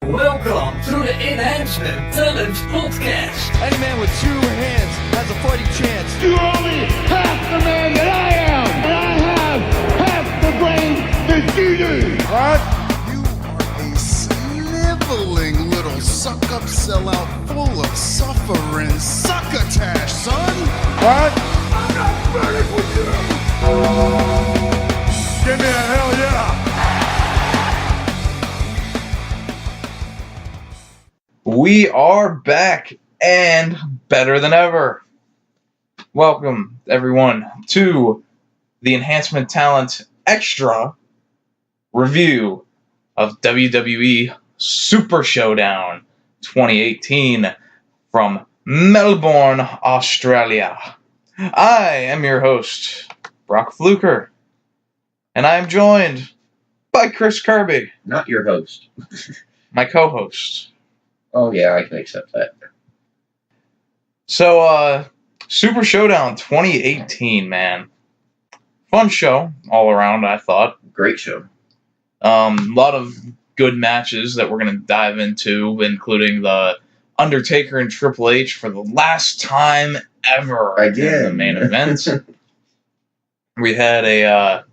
Welcome to the Enhancement Talent Podcast. Any man with two hands has a fighting chance. You're only half the man that I am, and I have half the brain that you do. What? You are a sniveling little suck-up sellout full of suffering succotash, son. What? I'm not ready for you. Give me a hell yeah. We are back and better than ever. Welcome, everyone, to the Enhancement Talent Extra review of WWE Super Showdown 2018 from Melbourne, Australia. I am your host, Brock Fluker, and I am joined by Chris Kirby, Not your host. my co-host. Oh, yeah, I can accept that. So, Super Showdown 2018, man. Fun show all around, I thought. Great show. A lot of good matches that we're going to dive into, including the Undertaker and Triple H for the last time ever in the main event. We had a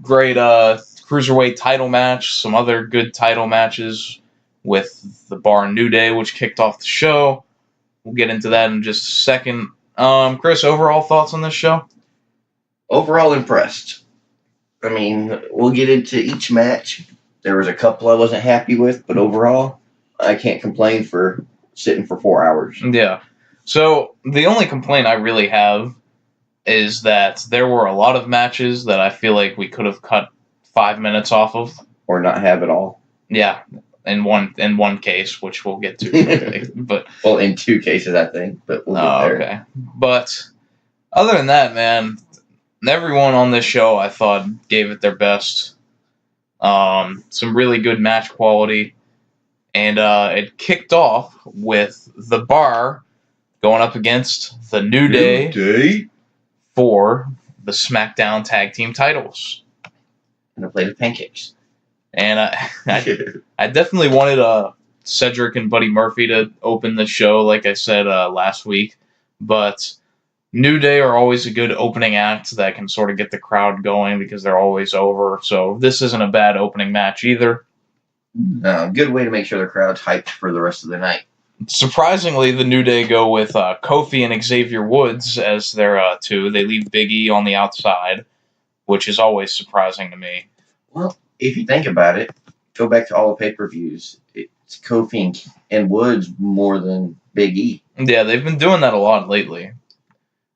great Cruiserweight title match, some other good title matches with the Bar New Day, which kicked off the show. We'll get into that in just a second. Chris, overall thoughts on this show? Overall impressed. I mean, we'll get into each match. There was a couple I wasn't happy with, but overall, I can't complain for sitting for 4 hours. Yeah. So, the only complaint I really have is that there were a lot of matches that I feel like we could have cut 5 minutes off of. Or not have it all. Yeah. In one case, which we'll get to. But Well, in 2 cases, I think, but we'll get there. okay. But other than that, man, everyone on this show I thought gave it their best. Some really good match quality. And it kicked off with the Bar going up against the New Day for the SmackDown Tag Team titles. And a plate of pancakes. And I definitely wanted Cedric and Buddy Murphy to open the show, like I said last week. But New Day are always a good opening act that can sort of get the crowd going because they're always over. So this isn't a bad opening match either. Good way to make sure the crowd's hyped for the rest of the night. Surprisingly, the New Day go with Kofi and Xavier Woods as their two. They leave Big E on the outside, which is always surprising to me. Well, if you think about it, go back to all the pay-per-views. It's Kofi and Woods more than Big E. Yeah, they've been doing that a lot lately.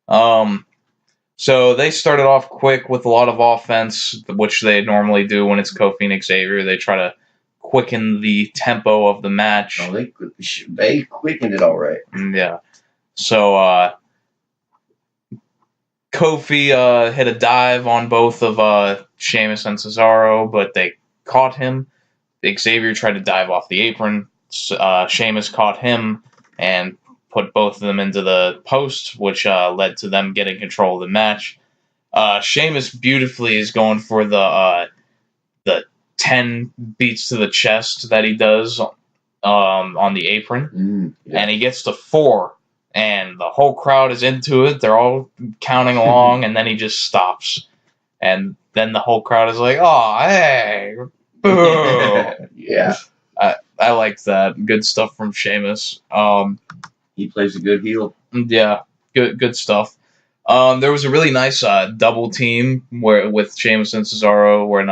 So they started off quick with a lot of offense, which they normally do when it's Kofi and Xavier. They try to quicken the tempo of the match. Oh, they quickened it all right. Yeah. So Kofi hit a dive on both of Sheamus and Cesaro, but they caught him. Xavier tried to dive off the apron. Sheamus caught him and put both of them into the post, which led to them getting control of the match. Sheamus beautifully is going for the 10 beats to the chest that he does on the apron. Yeah. And he gets to 4. And the whole crowd is into it. They're all counting along, and then he just stops. And then the whole crowd is like, oh, hey, boo. Yeah. I liked that. Good stuff from Sheamus. He plays a good heel. Yeah, good stuff. There was a really nice double team with Sheamus and Cesaro, when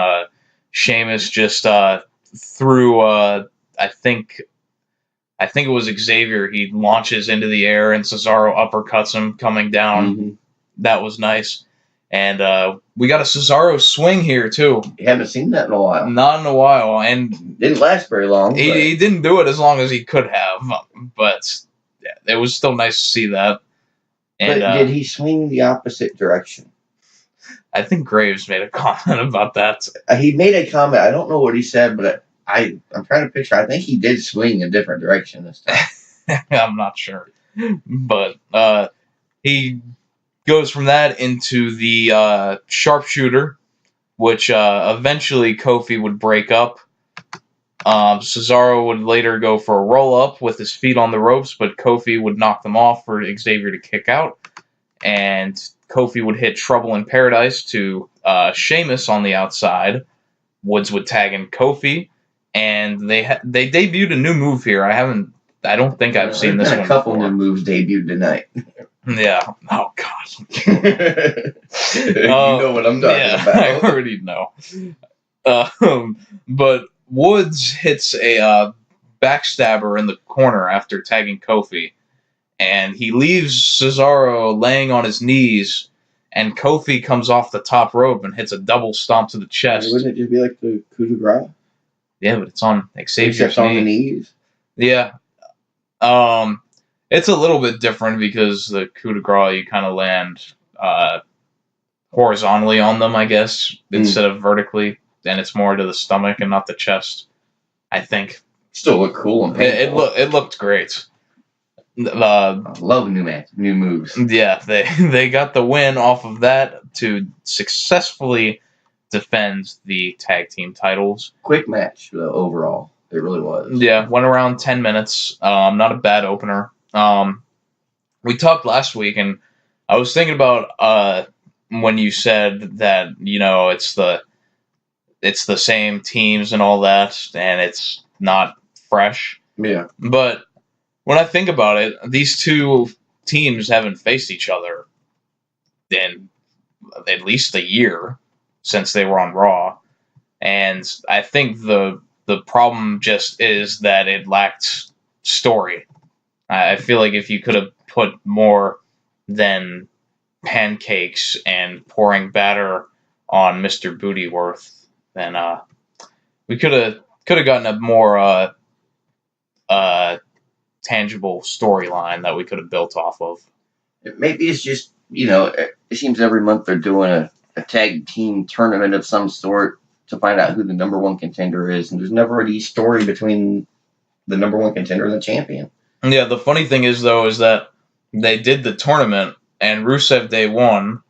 Sheamus just threw, I think it was Xavier. He launches into the air and Cesaro uppercuts him coming down. Mm-hmm. That was nice. And we got a Cesaro swing here, too. You haven't seen that in a while. Not in a while. And Didn't last very long. he didn't do it as long as he could have. But yeah, it was still nice to see that. And But did he swing the opposite direction? I think Graves made a comment about that. He made a comment. I don't know what he said, but I'm trying to picture. I think he did swing a different direction this time. I'm not sure. But he goes from that into the sharpshooter, which eventually Kofi would break up. Cesaro would later go for a roll-up with his feet on the ropes, but Kofi would knock them off for Xavier to kick out. And Kofi would hit Trouble in Paradise to Sheamus on the outside. Woods would tag in Kofi, and they debuted a new move here. I don't think I've seen this one a couple before. new moves debuted tonight. Yeah. Oh God. You know what I'm talking about. I already know. But Woods hits a backstabber in the corner after tagging Kofi, and he leaves Cesaro laying on his knees, and Kofi comes off the top rope and hits a double stomp to the chest. Wouldn't it just be like the coup de grace? Yeah, but it's on Xavier's Except on the knees. Yeah. It's a little bit different because the coup de grace, you kind of land horizontally on them, I guess, instead of vertically, and it's more to the stomach and not the chest, I think. Still look cool and painful. It looked great. Love new moves. Yeah, they got the win off of that to successfully defend the tag team titles. Quick match, overall. It really was. Yeah, went around 10 minutes. Not a bad opener. We talked last week, and I was thinking about when you said that, you know, it's the same teams and all that, and it's not fresh. Yeah. But when I think about it, these two teams haven't faced each other in at least a year since they were on Raw. And I think the problem just is that it lacked story. I feel like if you could have put more than pancakes and pouring batter on Mr. Bootyworth, then we could have gotten a more tangible storyline that we could have built off of. Maybe it's just, you know, it seems every month they're doing a tag team tournament of some sort to find out who the number one contender is, and there's never any story between the number one contender and the champion. Yeah, the funny thing is, though, is that they did the tournament, and Rusev Day won,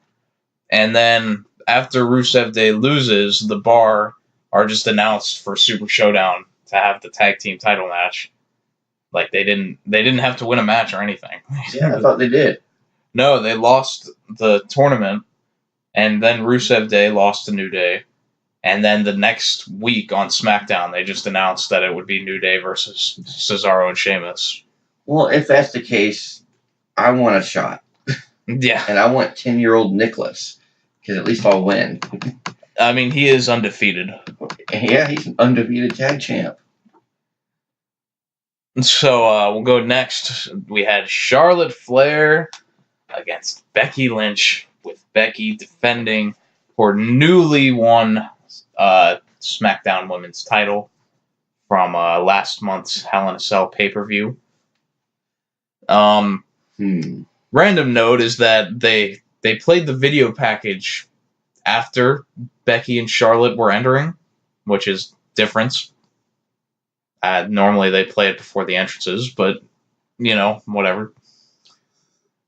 and then after Rusev Day loses, the Bar are just announced for Super Showdown to have the tag team title match. Like, they didn't have to win a match or anything. Yeah, I thought they did. No, they lost the tournament, and then Rusev Day lost to New Day. And then the next week on SmackDown, they just announced that it would be New Day versus Cesaro and Sheamus. Well, if that's the case, I want a shot. Yeah. And I want 10-year-old Nicholas, because at least I'll win. I mean, he is undefeated. Yeah, he's an undefeated tag champ. So we'll go next. We had Charlotte Flair against Becky Lynch, with Becky defending her newly won SmackDown Women's title from last month's Hell in a Cell pay-per-view. Random note is that they played the video package after Becky and Charlotte were entering, which is different. Normally they play it before the entrances, but, you know, whatever.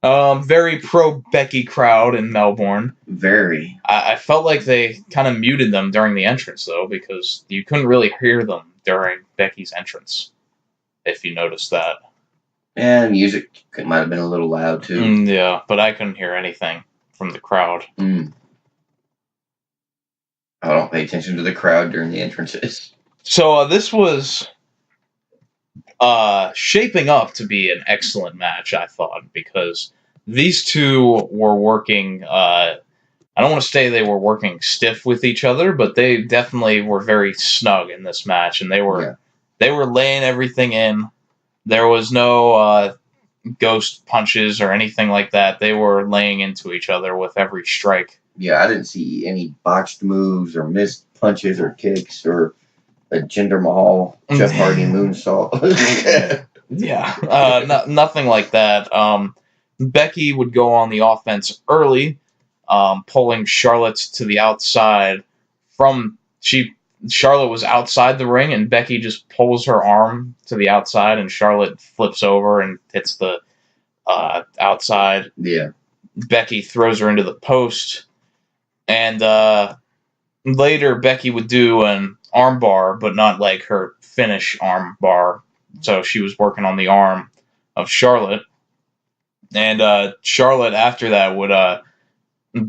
Very pro-Becky crowd in Melbourne. Very. I felt like they kind of muted them during the entrance, though, because you couldn't really hear them during Becky's entrance, if you noticed that. And music might have been a little loud, too. Yeah, but I couldn't hear anything from the crowd. I don't pay attention to the crowd during the entrances. So this was shaping up to be an excellent match, I thought, because these two were working, I don't want to say they were working stiff with each other, but they definitely were very snug in this match, and they were laying everything in. There was no ghost punches or anything like that. They were laying into each other with every strike. Yeah, I didn't see any botched moves or missed punches or kicks or a Jinder Mahal, Jeff Hardy moonsault. Yeah, nothing like that. Becky would go on the offense early, pulling Charlotte to the outside. Charlotte was outside the ring, and Becky just pulls her arm to the outside, and Charlotte flips over and hits the outside. Yeah. Becky throws her into the post, and later Becky would do an arm bar, but not like her finish arm bar. So she was working on the arm of Charlotte. And Charlotte, after that, would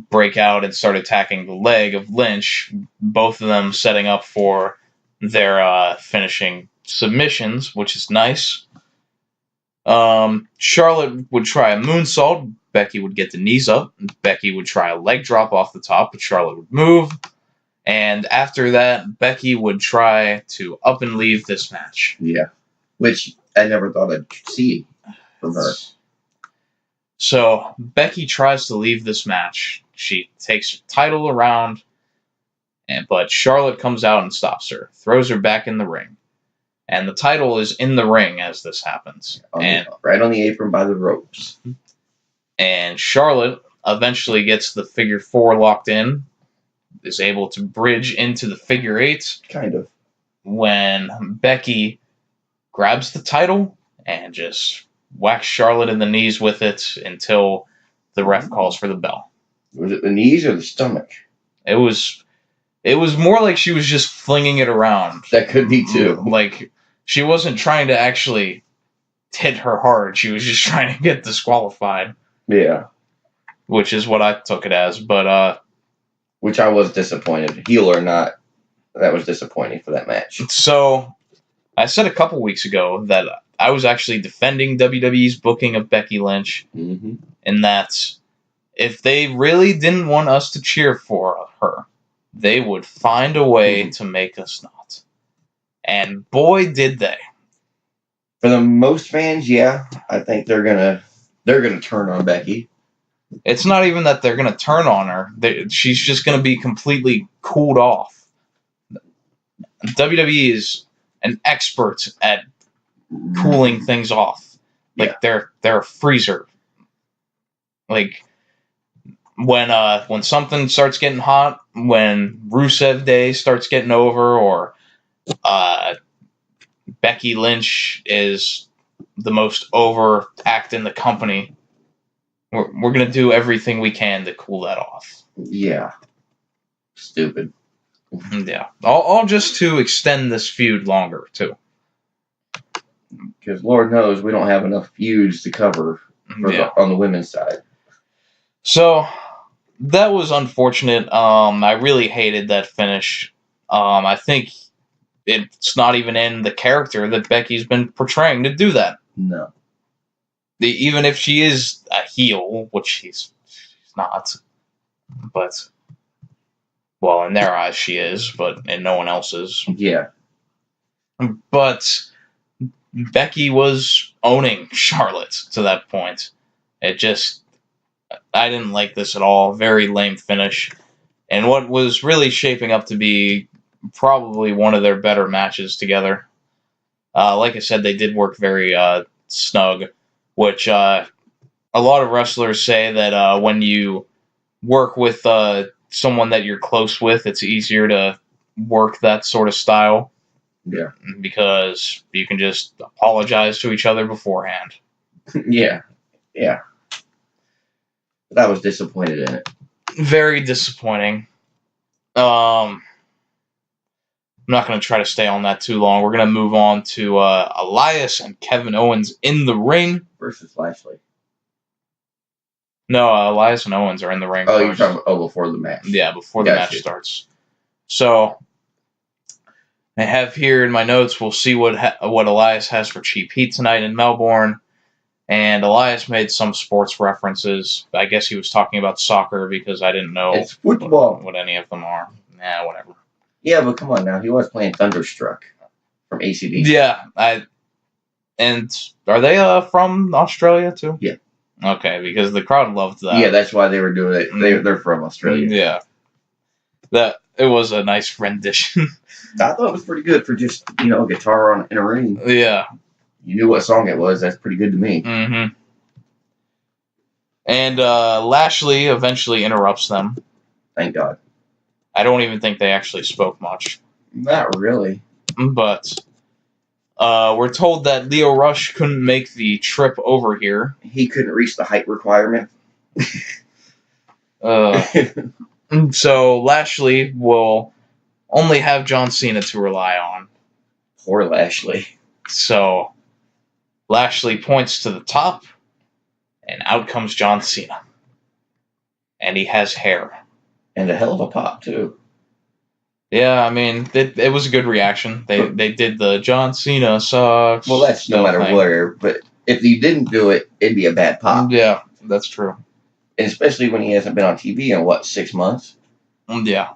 break out and start attacking the leg of Lynch, both of them setting up for their finishing submissions, which is nice. Charlotte would try a moonsault. Becky would get the knees up. Becky would try a leg drop off the top, but Charlotte would move. And after that, Becky would try to up and leave this match. Yeah. Which I never thought I'd see from her. So, Becky tries to leave this match. She takes her title around, but Charlotte comes out and stops her, throws her back in the ring. And the title is in the ring as this happens. Right on the apron by the ropes. And Charlotte eventually gets the figure 4 locked in, is able to bridge into the figure 8. Kind of. When Becky grabs the title and just whacks Charlotte in the knees with it until the ref calls for the bell. Was it the knees or the stomach? It was more like she was just flinging it around. That could be too. Like, she wasn't trying to actually hit her hard. She was just trying to get disqualified. Yeah. Which is what I took it as. But, which I was disappointed. Heel or not, that was disappointing for that match. So, I said a couple weeks ago that I was actually defending WWE's booking of Becky Lynch. Mm-hmm. In that, if they really didn't want us to cheer for her, they would find a way to make us not. And boy, did they. For the most fans, yeah, I think they're gonna turn on Becky. It's not even that they're gonna turn on her. She's just gonna be completely cooled off. WWE is an expert at cooling things off. Like they're a freezer. Like when something starts getting hot, when Rusev Day starts getting over, or Becky Lynch is the most over act in the company, we're gonna do everything we can to cool that off. Yeah. Stupid. Yeah. All just to extend this feud longer too. Because Lord knows we don't have enough feuds to cover on the women's side. So that was unfortunate. I really hated that finish. I think it's not even in the character that Becky's been portraying to do that. No. Even if she is a heel, which she's not. But, well, in their eyes she is, but in no one else's. Yeah. But Becky was owning Charlotte to that point. I didn't like this at all. Very lame finish. And what was really shaping up to be probably one of their better matches together. Like I said, they did work very snug, which a lot of wrestlers say that when you work with someone that you're close with, it's easier to work that sort of style. Yeah. Because you can just apologize to each other beforehand. Yeah. Yeah. But I was disappointed in it. Very disappointing. I'm not going to try to stay on that too long. We're going to move on to Elias and Kevin Owens in the ring. Versus Lashley. No, Elias and Owens are in the ring. Oh, you're talking about before the match. Yeah, before the match starts. So, I have here in my notes, we'll see what Elias has for Cheap Heat tonight in Melbourne. And Elias made some sports references. I guess he was talking about soccer because I didn't know it's football. What any of them are. Nah, whatever. Yeah, but come on now. He was playing Thunderstruck from ACDC. Yeah. And are they from Australia too? Yeah. Okay, because the crowd loved that. Yeah, that's why they were doing it. They're from Australia. Yeah. It was a nice rendition. I thought it was pretty good for just, guitar in a ring. Yeah. You knew what song it was. That's pretty good to me. Mm-hmm. And Lashley eventually interrupts them. Thank God. I don't even think they actually spoke much. Not really. But we're told that Leo Rush couldn't make the trip over here. He couldn't reach the height requirement. So Lashley will only have John Cena to rely on. Poor Lashley. So Lashley points to the top, and out comes John Cena. And he has hair. And a hell of a pop, too. Yeah, I mean, it was a good reaction. They did the John Cena sucks. Well, that's no matter where, but if you didn't do it, it'd be a bad pop. Yeah, that's true. And especially when he hasn't been on TV in, 6 months? Yeah.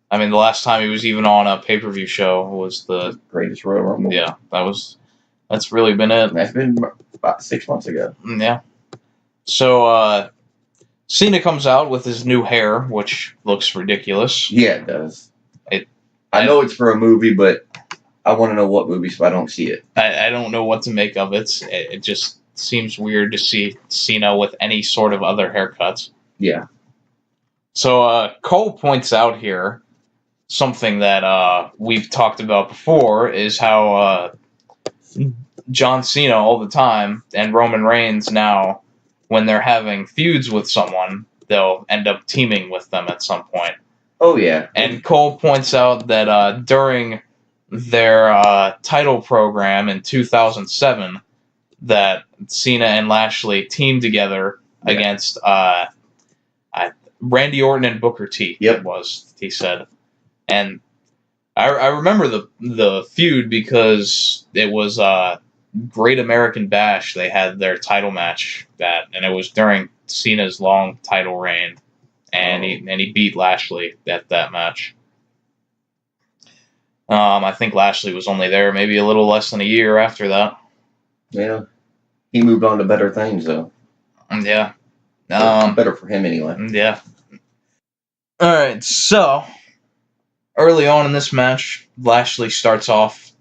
I mean, the last time he was even on a pay-per-view show was the Greatest Royal Rumble. Yeah, that's really been it. That's been about 6 months ago. Yeah. So, Cena comes out with his new hair, which looks ridiculous. Yeah, it does. I know it's for a movie, but I want to know what movie so I don't see it. I don't know what to make of it. It just seems weird to see Cena with any sort of other haircuts. Yeah. So, Cole points out here something that we've talked about before, is how John Cena all the time, and Roman Reigns now, when they're having feuds with someone, they'll end up teaming with them at some point. Oh, yeah. And Cole points out that during their title program in 2007, that Cena and Lashley teamed together against Randy Orton and Booker T. Yep. He said. And I remember the feud because it was Great American Bash. They had their title match and it was during Cena's long title reign, and he beat Lashley at that match. I think Lashley was only there maybe a little less than a year after that. Yeah, he moved on to better things though. Yeah, better for him anyway. Yeah. All right, so early on in this match, Lashley starts off.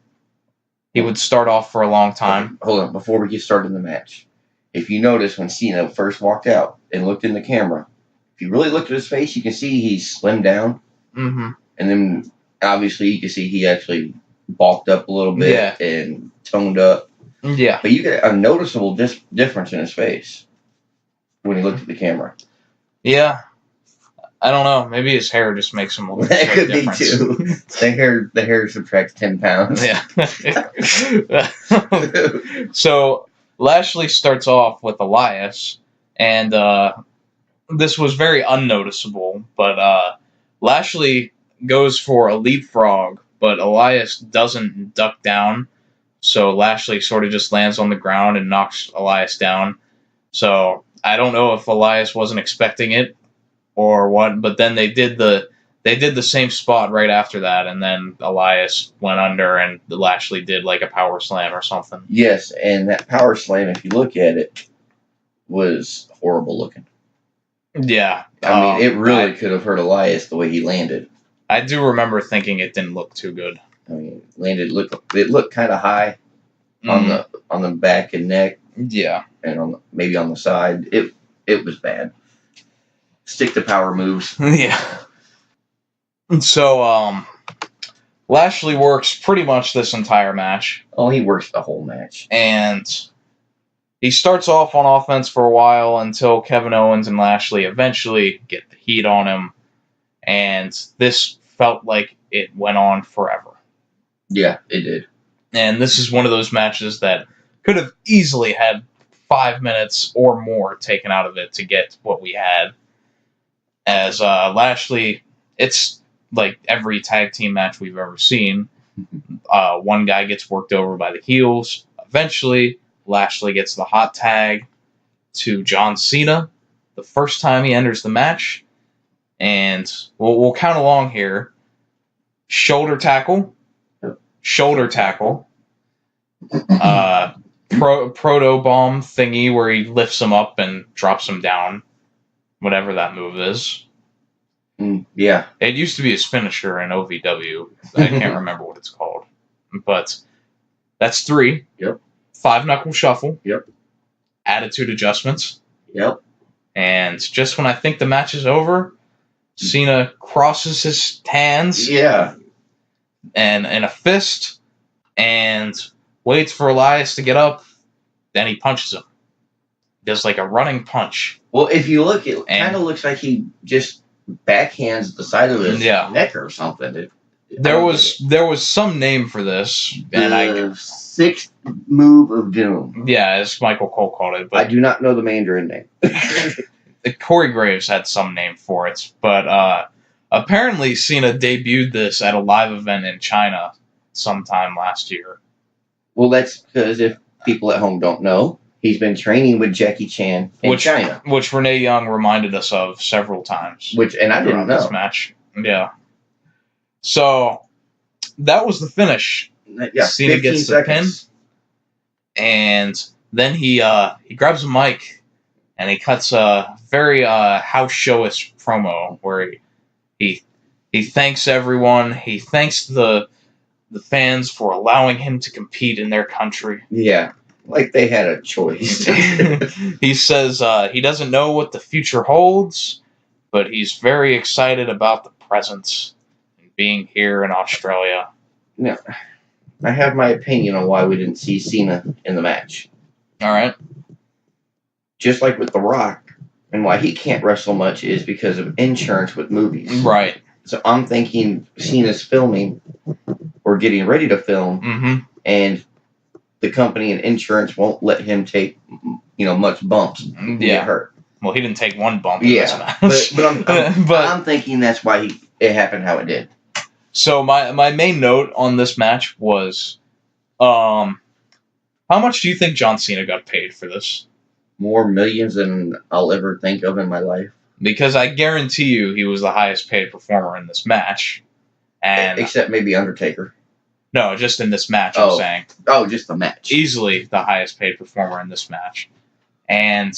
He would start off for a long time. Hold on, before we get started in the match. If you notice when Cena first walked out and looked in the camera, if you really looked at his face, you can see he's slimmed down. Mm-hmm. And then, obviously, you can see he actually bulked up a little bit and toned up. Yeah. But you get a noticeable difference in his face when he looked at the camera. Yeah. I don't know. Maybe his hair just makes him look That could different. be too. The hair subtracts 10 pounds. Yeah. So Lashley starts off with Elias, and this was very unnoticeable, but Lashley goes for a leapfrog, but Elias doesn't duck down, so Lashley sort of just lands on the ground and knocks Elias down. So I don't know if Elias wasn't expecting it or what, but then they did the same spot right after that, and then Elias went under, and Lashley did like a power slam or something. Yes, and that power slam, if you look at it, was horrible looking. Yeah. I mean, it really could have hurt Elias the way he landed. I do remember thinking it didn't look too good. I mean, it looked kind of high on the back and neck. Yeah. And maybe on the side. It was bad. Stick to power moves. Yeah. So, Lashley works pretty much this entire match. Oh, he works the whole match. And he starts off on offense for a while until Kevin Owens and Lashley eventually get the heat on him. And this felt like it went on forever. Yeah, it did. And this is one of those matches that could have easily had 5 minutes or more taken out of it to get what we had. As Lashley, it's like every tag team match we've ever seen. One guy gets worked over by the heels. Eventually, Lashley gets the hot tag to John Cena the first time he enters the match. And we'll count along here. Shoulder tackle. Proto bomb thingy where he lifts him up and drops him down. Whatever that move is. Yeah. It used to be his finisher in OVW. I can't remember what it's called. But that's 3. Yep. 5 knuckle shuffle. Yep. Attitude adjustments. Yep. And just when I think the match is over, Cena crosses his hands. Yeah. And in a fist. And waits for Elias to get up. Then he punches him. Does like a running punch. Well, if you look, it kind of looks like he just backhands the side of his Yeah. neck or something. There was some name for this, and the sixth move of doom. Yeah, as Michael Cole called it. But I do not know the Mandarin name. Corey Graves had some name for it, but apparently Cena debuted this at a live event in China sometime last year. Well, that's because if people at home don't know, he's been training with Jackie Chan in China. Which Renee Young reminded us of several times. And I didn't know. This match. Yeah. So, that was the finish. Yeah, Cena gets the pin, and then he grabs a mic, and he cuts a very house showish promo where he thanks everyone. He thanks the fans for allowing him to compete in their country. Yeah, like they had a choice. He says he doesn't know what the future holds, but he's very excited about the present and being here in Australia. Now, I have my opinion on why we didn't see Cena in the match. All right. Just like with The Rock, and why he can't wrestle much is because of insurance with movies. Right. So I'm thinking Cena's filming or getting ready to film, and the company and insurance won't let him take, much bumps and get hurt. Well, he didn't take one bump in this match. But I'm thinking that's why it happened how it did. So my main note on this match was, how much do you think John Cena got paid for this? More millions than I'll ever think of in my life. Because I guarantee you he was the highest paid performer in this match. And except maybe Undertaker. No, just in this match, I'm saying. Oh, just the match. Easily the highest paid performer in this match. And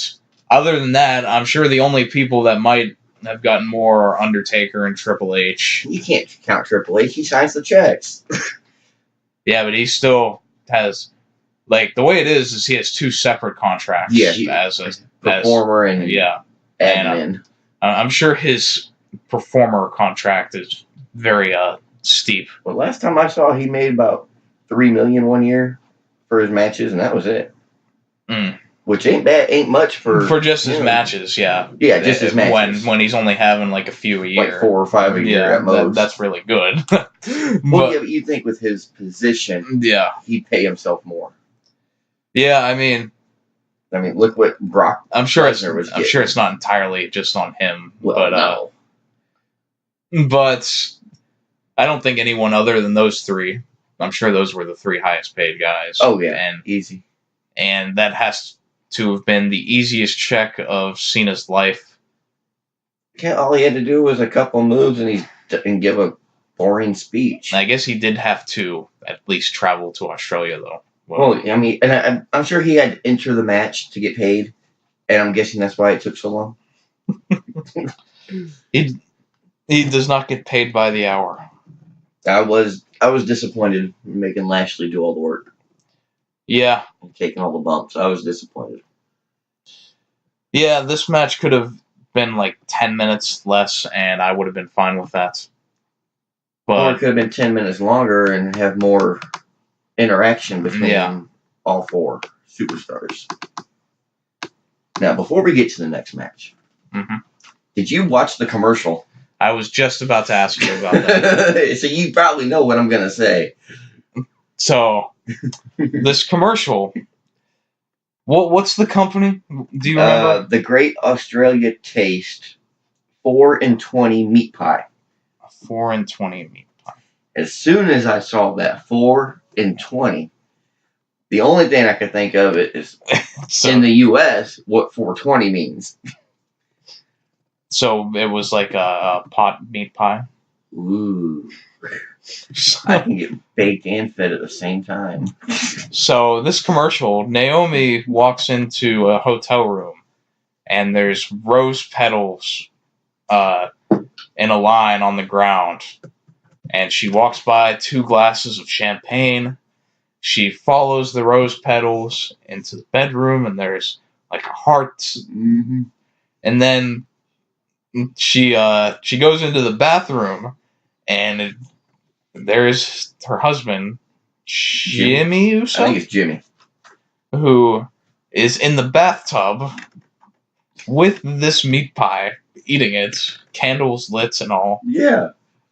other than that, I'm sure the only people that might have gotten more are Undertaker and Triple H. You can't count Triple H. He signs the checks. Yeah, but he still has... Like, the way it is he has two separate contracts. Yeah, as a performer and admin. And, I'm sure his performer contract is very steep. Well, last time I saw, he made about $3 million 1 year for his matches, and that was it. Which ain't bad, ain't much for just his matches. Yeah, yeah, just his matches. When he's only having like a few a year, like 4 or 5 a year at most. That's really good. But you think with his position, he'd pay himself more. Yeah, I mean, look what Brock. I'm sure it's not entirely just on him, no. But I don't think anyone other than those three. I'm sure those were the three highest paid guys. Oh yeah, and easy. And that has to have been the easiest check of Cena's life. All he had to do was a couple moves, and give a boring speech. I guess he did have to at least travel to Australia, though. Well, and I'm sure he had to enter the match to get paid, and I'm guessing that's why it took so long. He does not get paid by the hour. I was disappointed in making Lashley do all the work. Yeah. And taking all the bumps. I was disappointed. Yeah, this match could have been like 10 minutes less, and I would have been fine with that. But or it could have been 10 minutes longer and have more interaction between all four superstars. Now, before we get to the next match, did you watch the commercial? I was just about to ask you about that. So you probably know what I'm going to say. So, this commercial, what's the company? Do you remember? The Great Australia Taste 4 and 20 meat pie. 4 and 20 meat pie. As soon as I saw that 4 and 20, the only thing I could think of it is in the U.S. what 420 means. So it was like a pot meat pie. Ooh. I can get baked and fed at the same time. So this commercial, Naomi walks into a hotel room, and there's rose petals in a line on the ground. And she walks by 2 glasses of champagne. She follows the rose petals into the bedroom, and there's like a heart. And then she goes into the bathroom, and there's her husband, Jimmy Uso? I think it's Jimmy. Who is in the bathtub with this meat pie. eating it, candles lit and all. Yeah.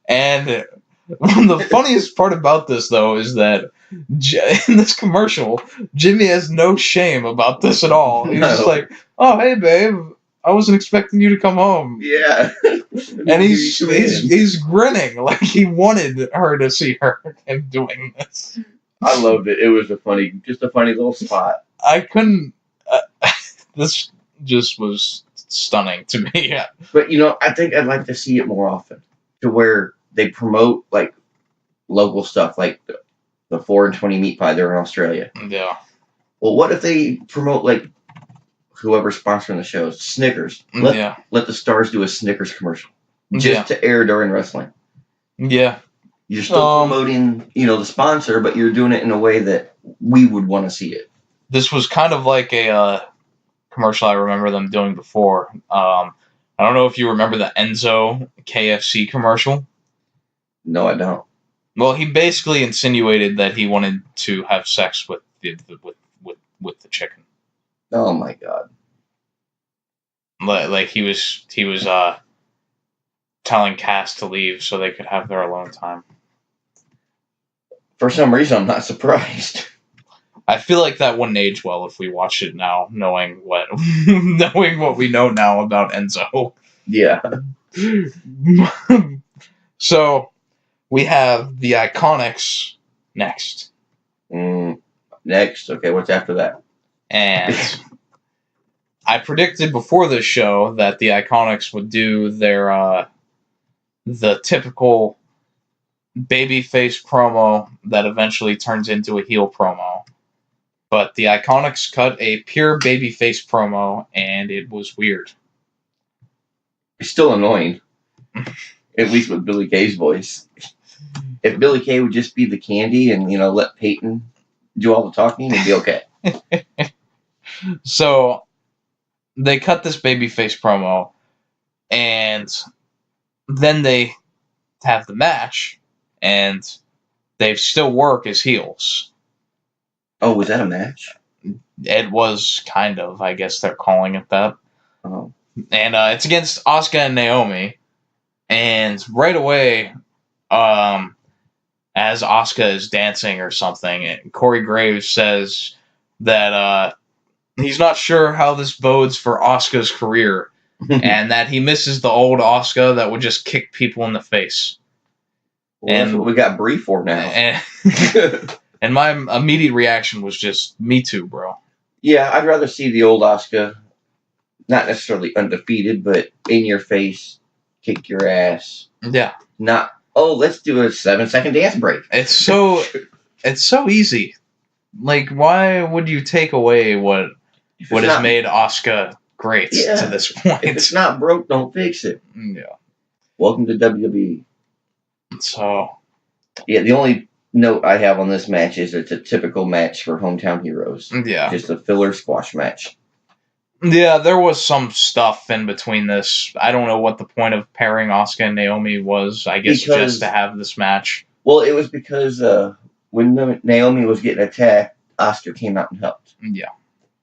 And the funniest part about this, though, is that in this commercial, Jimmy has no shame about this at all. He's just like, "Oh, hey, babe, I wasn't expecting you to come home." Yeah. And he's grinning like he wanted her to see him doing this. I loved it. It was just a funny little spot. I couldn't. This just was stunning to me. Yeah. But I think I'd like to see it more often, to where they promote like local stuff, like the 4 and 20 meat pie there in Australia. Yeah. Well, what if they promote like whoever's sponsoring the shows, Snickers? Let the stars do a Snickers commercial just to air during wrestling. Yeah. You're still promoting, the sponsor, but you're doing it in a way that we would want to see it. This was kind of like a commercial I remember them doing before. I don't know if you remember the Enzo KFC commercial. No, I don't. Well, he basically insinuated that he wanted to have sex with the chicken. Oh my god! Like he was telling Cass to leave so they could have their alone time. For some reason, I'm not surprised. I feel like that wouldn't age well if we watch it now, knowing what we know now about Enzo. Yeah. So we have the Iconics next. Next, okay. What's after that? And I predicted before this show that the Iconics would do their the typical babyface promo that eventually turns into a heel promo. But the Iconics cut a pure babyface promo, and it was weird. It's still annoying. At least with Billy Kay's voice. If Billy Kay would just be the candy and, let Peyton do all the talking, it'd be okay. So, they cut this babyface promo, and then they have the match, and they still work as heels. Oh, was that a match? It was kind of. I guess they're calling it that. Oh. And it's against Asuka and Naomi. And right away, as Asuka is dancing or something, and Corey Graves says that he's not sure how this bodes for Asuka's career. And that he misses the old Asuka that would just kick people in the face. Well, and that's what we got Brie for now. And my immediate reaction was just, me too, bro. Yeah, I'd rather see the old Asuka, not necessarily undefeated, but in your face, kick your ass. Yeah. Not, let's do a 7-second dance break. It's so easy. Like, why would you take away what has made Asuka great to this point? If it's not broke, don't fix it. Yeah. Welcome to WWE. So. Yeah, the only note I have on this match is it's a typical match for hometown heroes. Yeah. Just a filler squash match. Yeah, there was some stuff in between this. I don't know what the point of pairing Asuka and Naomi was. I guess just to have this match. Well, it was because when Naomi was getting attacked, Asuka came out and helped. Yeah.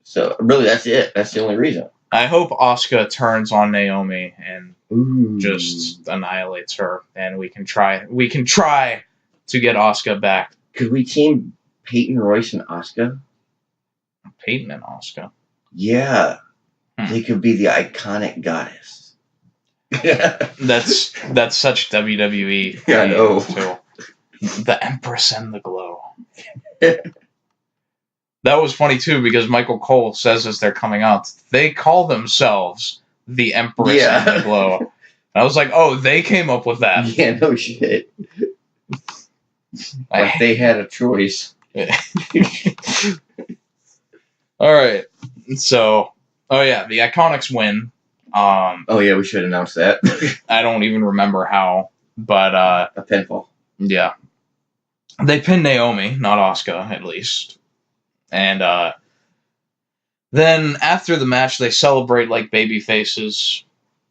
So, really, that's it. That's the only reason. I hope Asuka turns on Naomi and just annihilates her, and we can try to get Asuka back. Could we team Peyton Royce and Asuka? Peyton and Asuka? Yeah. They could be the iconic goddess. That's such WWE. Yeah, I know. Too. The Empress and the Glow. That was funny, too, because Michael Cole says as they're coming out, they call themselves the Empress and the Glow. And I was like, oh, they came up with that. Yeah, no shit. Like they had a choice. All right. So, the Iconics win. We should announce that. I don't even remember how, but a pinfall. Yeah. They pinned Naomi, not Asuka, at least. And then after the match, they celebrate like baby faces.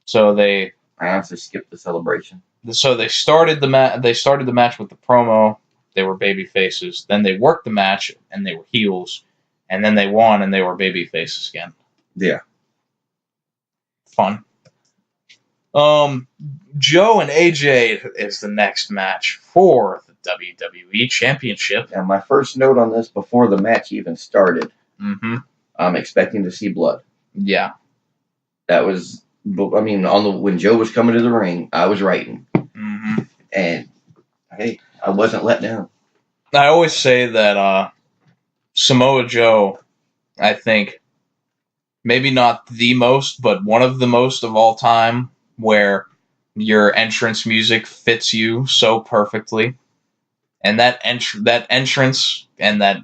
So I honestly skipped the celebration. So they started the match with the promo. They were baby faces. Then they worked the match and they were heels. And then they won and they were baby faces again. Yeah. Fun. Joe and AJ is the next match for the WWE Championship. And my first note on this before the match even started, I'm expecting to see blood. Yeah. That was, I mean, when Joe was coming to the ring, I was writing. And, hey, I wasn't let down. I always say that Samoa Joe, I think, maybe not the most, but one of the most of all time, where your entrance music fits you so perfectly. And that entrance and that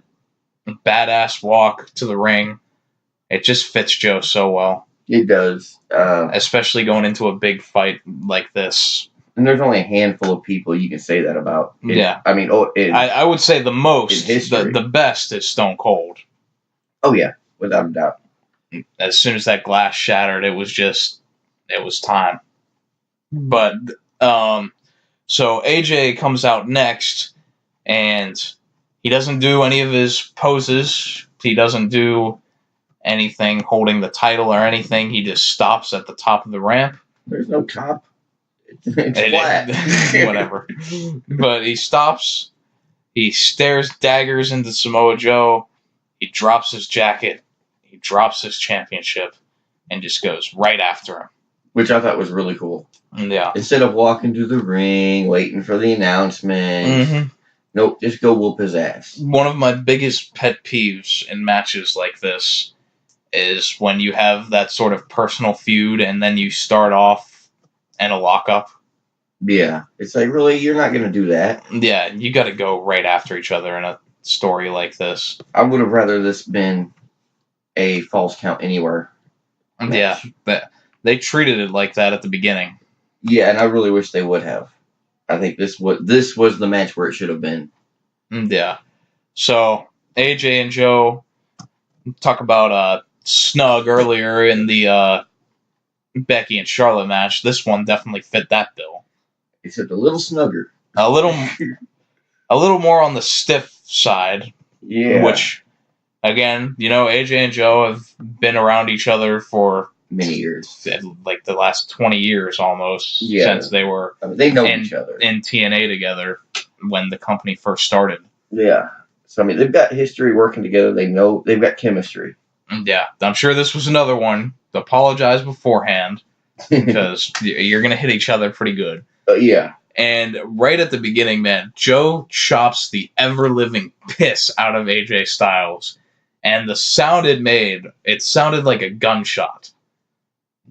badass walk to the ring, it just fits Joe so well. It does. Especially going into a big fight like this. And there's only a handful of people you can say that about. I mean, I would say the most, the best is Stone Cold. Oh, yeah, without a doubt. As soon as that glass shattered, it was time. But, so AJ comes out next, and he doesn't do any of his poses. He doesn't do anything holding the title or anything. He just stops at the top of the ramp. There's no top. It's flat. Whatever. But he stops. He stares daggers into Samoa Joe. He drops his jacket. He drops his championship and just goes right after him. Which I thought was really cool. Yeah. Instead of walking to the ring, waiting for the announcement. Nope, just go whoop his ass. One of my biggest pet peeves in matches like this is when you have that sort of personal feud and then you start off in a lockup. Yeah. It's like, really? You're not going to do that? Yeah, you got to go right after each other in a story like this. I would have rather this been a false count anywhere match. Yeah, they treated it like that at the beginning. Yeah, and I really wish they would have. I think this was the match where it should have been. Yeah. So AJ and Joe talk about snug earlier in the Becky and Charlotte match. This one definitely fit that bill. Except a little snugger. A little more on the stiff side. Yeah. Which, again, AJ and Joe have been around each other for many years, like the last 20 years almost, since they were they know each other in TNA together when the company first started. Yeah, so I mean they've got history working together. They know they've got chemistry. Yeah, I'm sure this was another one. Apologize beforehand because you're gonna hit each other pretty good. Yeah. And right at the beginning, man, Joe chops the ever-living piss out of AJ Styles, and the sound it made, it sounded like a gunshot.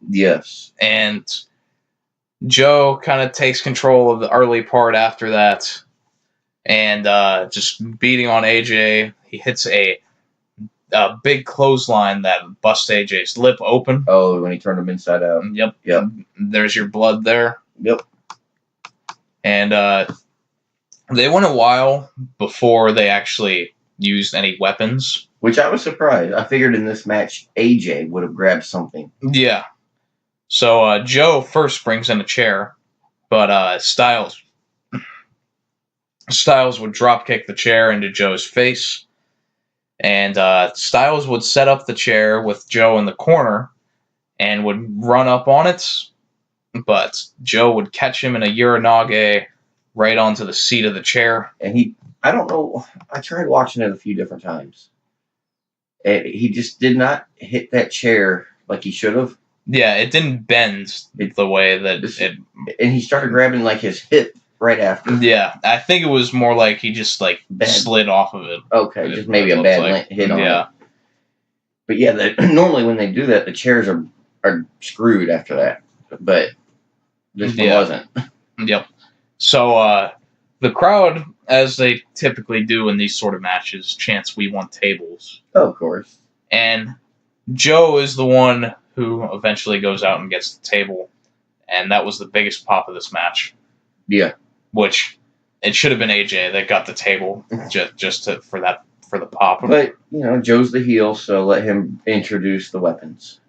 Yes. And Joe kind of takes control of the early part after that and just beating on AJ. He hits a big clothesline that busts AJ's lip open. Oh, when he turned him inside out. Yep. There's your blood there. Yep. And they went a while before they actually used any weapons. Which I was surprised. I figured in this match, AJ would have grabbed something. Yeah. So Joe first brings in a chair, but Styles would dropkick the chair into Joe's face, and Styles would set up the chair with Joe in the corner and would run up on it, but Joe would catch him in a Uranage right onto the seat of the chair. And I don't know, I tried watching it a few different times. He just did not hit that chair like he should have. Yeah, it didn't bend the way that it... And he started grabbing, like, his hip right after. Yeah, I think it was more like he just, like, slid off of it. Okay, just maybe a bad hit on it. But yeah, normally when they do that, the chairs are screwed after that. But this one wasn't. Yep. So, the crowd, as they typically do in these sort of matches, chants, "We want tables." Oh, of course. And Joe is the one who eventually goes out and gets the table. And that was the biggest pop of this match. Yeah. Which, it should have been AJ that got the table for the pop. But, Joe's the heel, so let him introduce the weapons.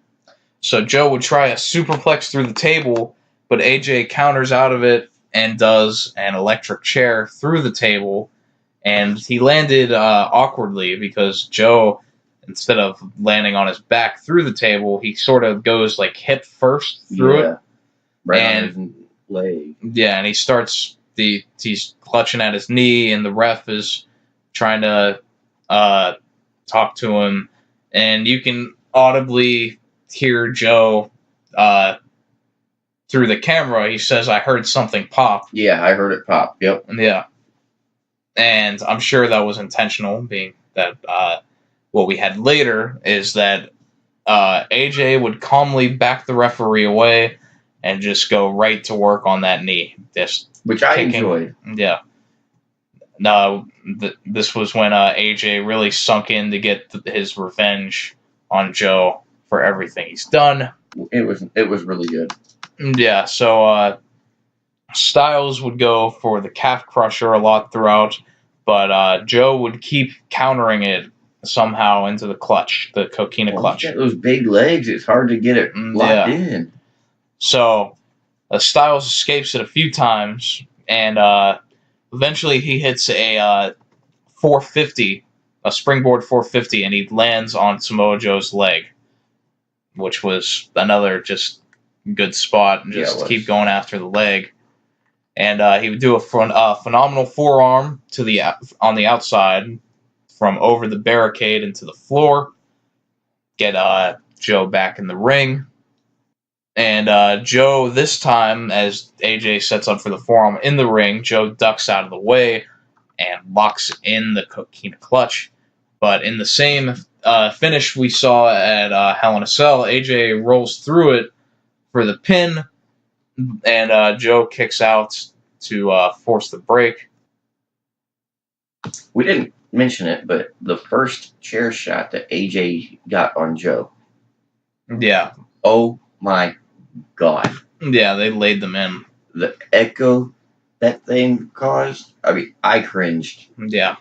So Joe would try a superplex through the table, but AJ counters out of it and does an electric chair through the table. And he landed awkwardly because Joe, instead of landing on his back through the table, he sort of goes like hip first through it. Right and on his leg. yeah, and he's clutching at his knee, and the ref is trying to talk to him, and you can audibly hear Joe through the camera. He says, "I heard something pop." Yeah, I heard it pop. Yep. Yeah, and I'm sure that was intentional, being that what we had later is that AJ would calmly back the referee away and just go right to work on that knee. Which I kicking. enjoyed. Yeah. No, this was when AJ really sunk in to get his revenge on Joe for everything he's done. It was really good. Yeah, so Styles would go for the calf crusher a lot throughout, but Joe would keep countering it somehow into the clutch, the coquina clutch. He's got those big legs. It's hard to get it locked in. So Styles escapes it a few times, and eventually he hits a 450, a springboard 450, and he lands on Samoa Joe's leg, which was another just good spot, and just keep going after the leg. And he would do a phenomenal forearm on the outside from over the barricade into the floor, get Joe back in the ring. And Joe, this time, as AJ sets up for the forearm in the ring, Joe ducks out of the way and locks in the coquina clutch. But in the same finish we saw at Hell in a Cell, AJ rolls through it for the pin, and Joe kicks out to force the break. We didn't mention it, but the first chair shot that AJ got on Joe. Yeah. Oh my God. Yeah, they laid them in. The echo that thing caused, I mean, I cringed. Yeah.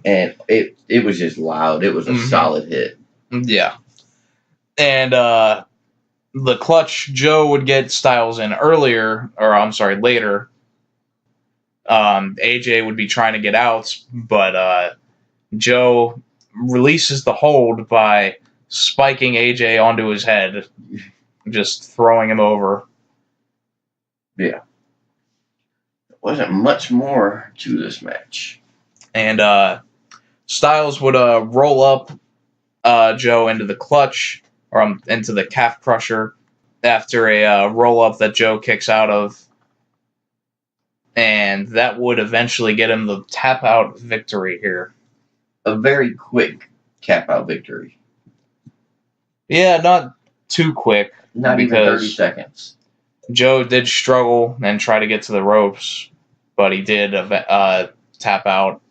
And it was just loud. It was a solid hit. Yeah. And the clutch, Joe would get Styles in later. AJ would be trying to get out, but Joe releases the hold by spiking AJ onto his head, just throwing him over. Yeah. There wasn't much more to this match. And Styles would roll up Joe into the clutch, or into the calf crusher, after a roll-up that Joe kicks out of. And that would eventually get him the tap-out victory here. A very quick tap-out victory. Yeah, not too quick. Not even 30 seconds. Joe did struggle and try to get to the ropes, but he did tap out.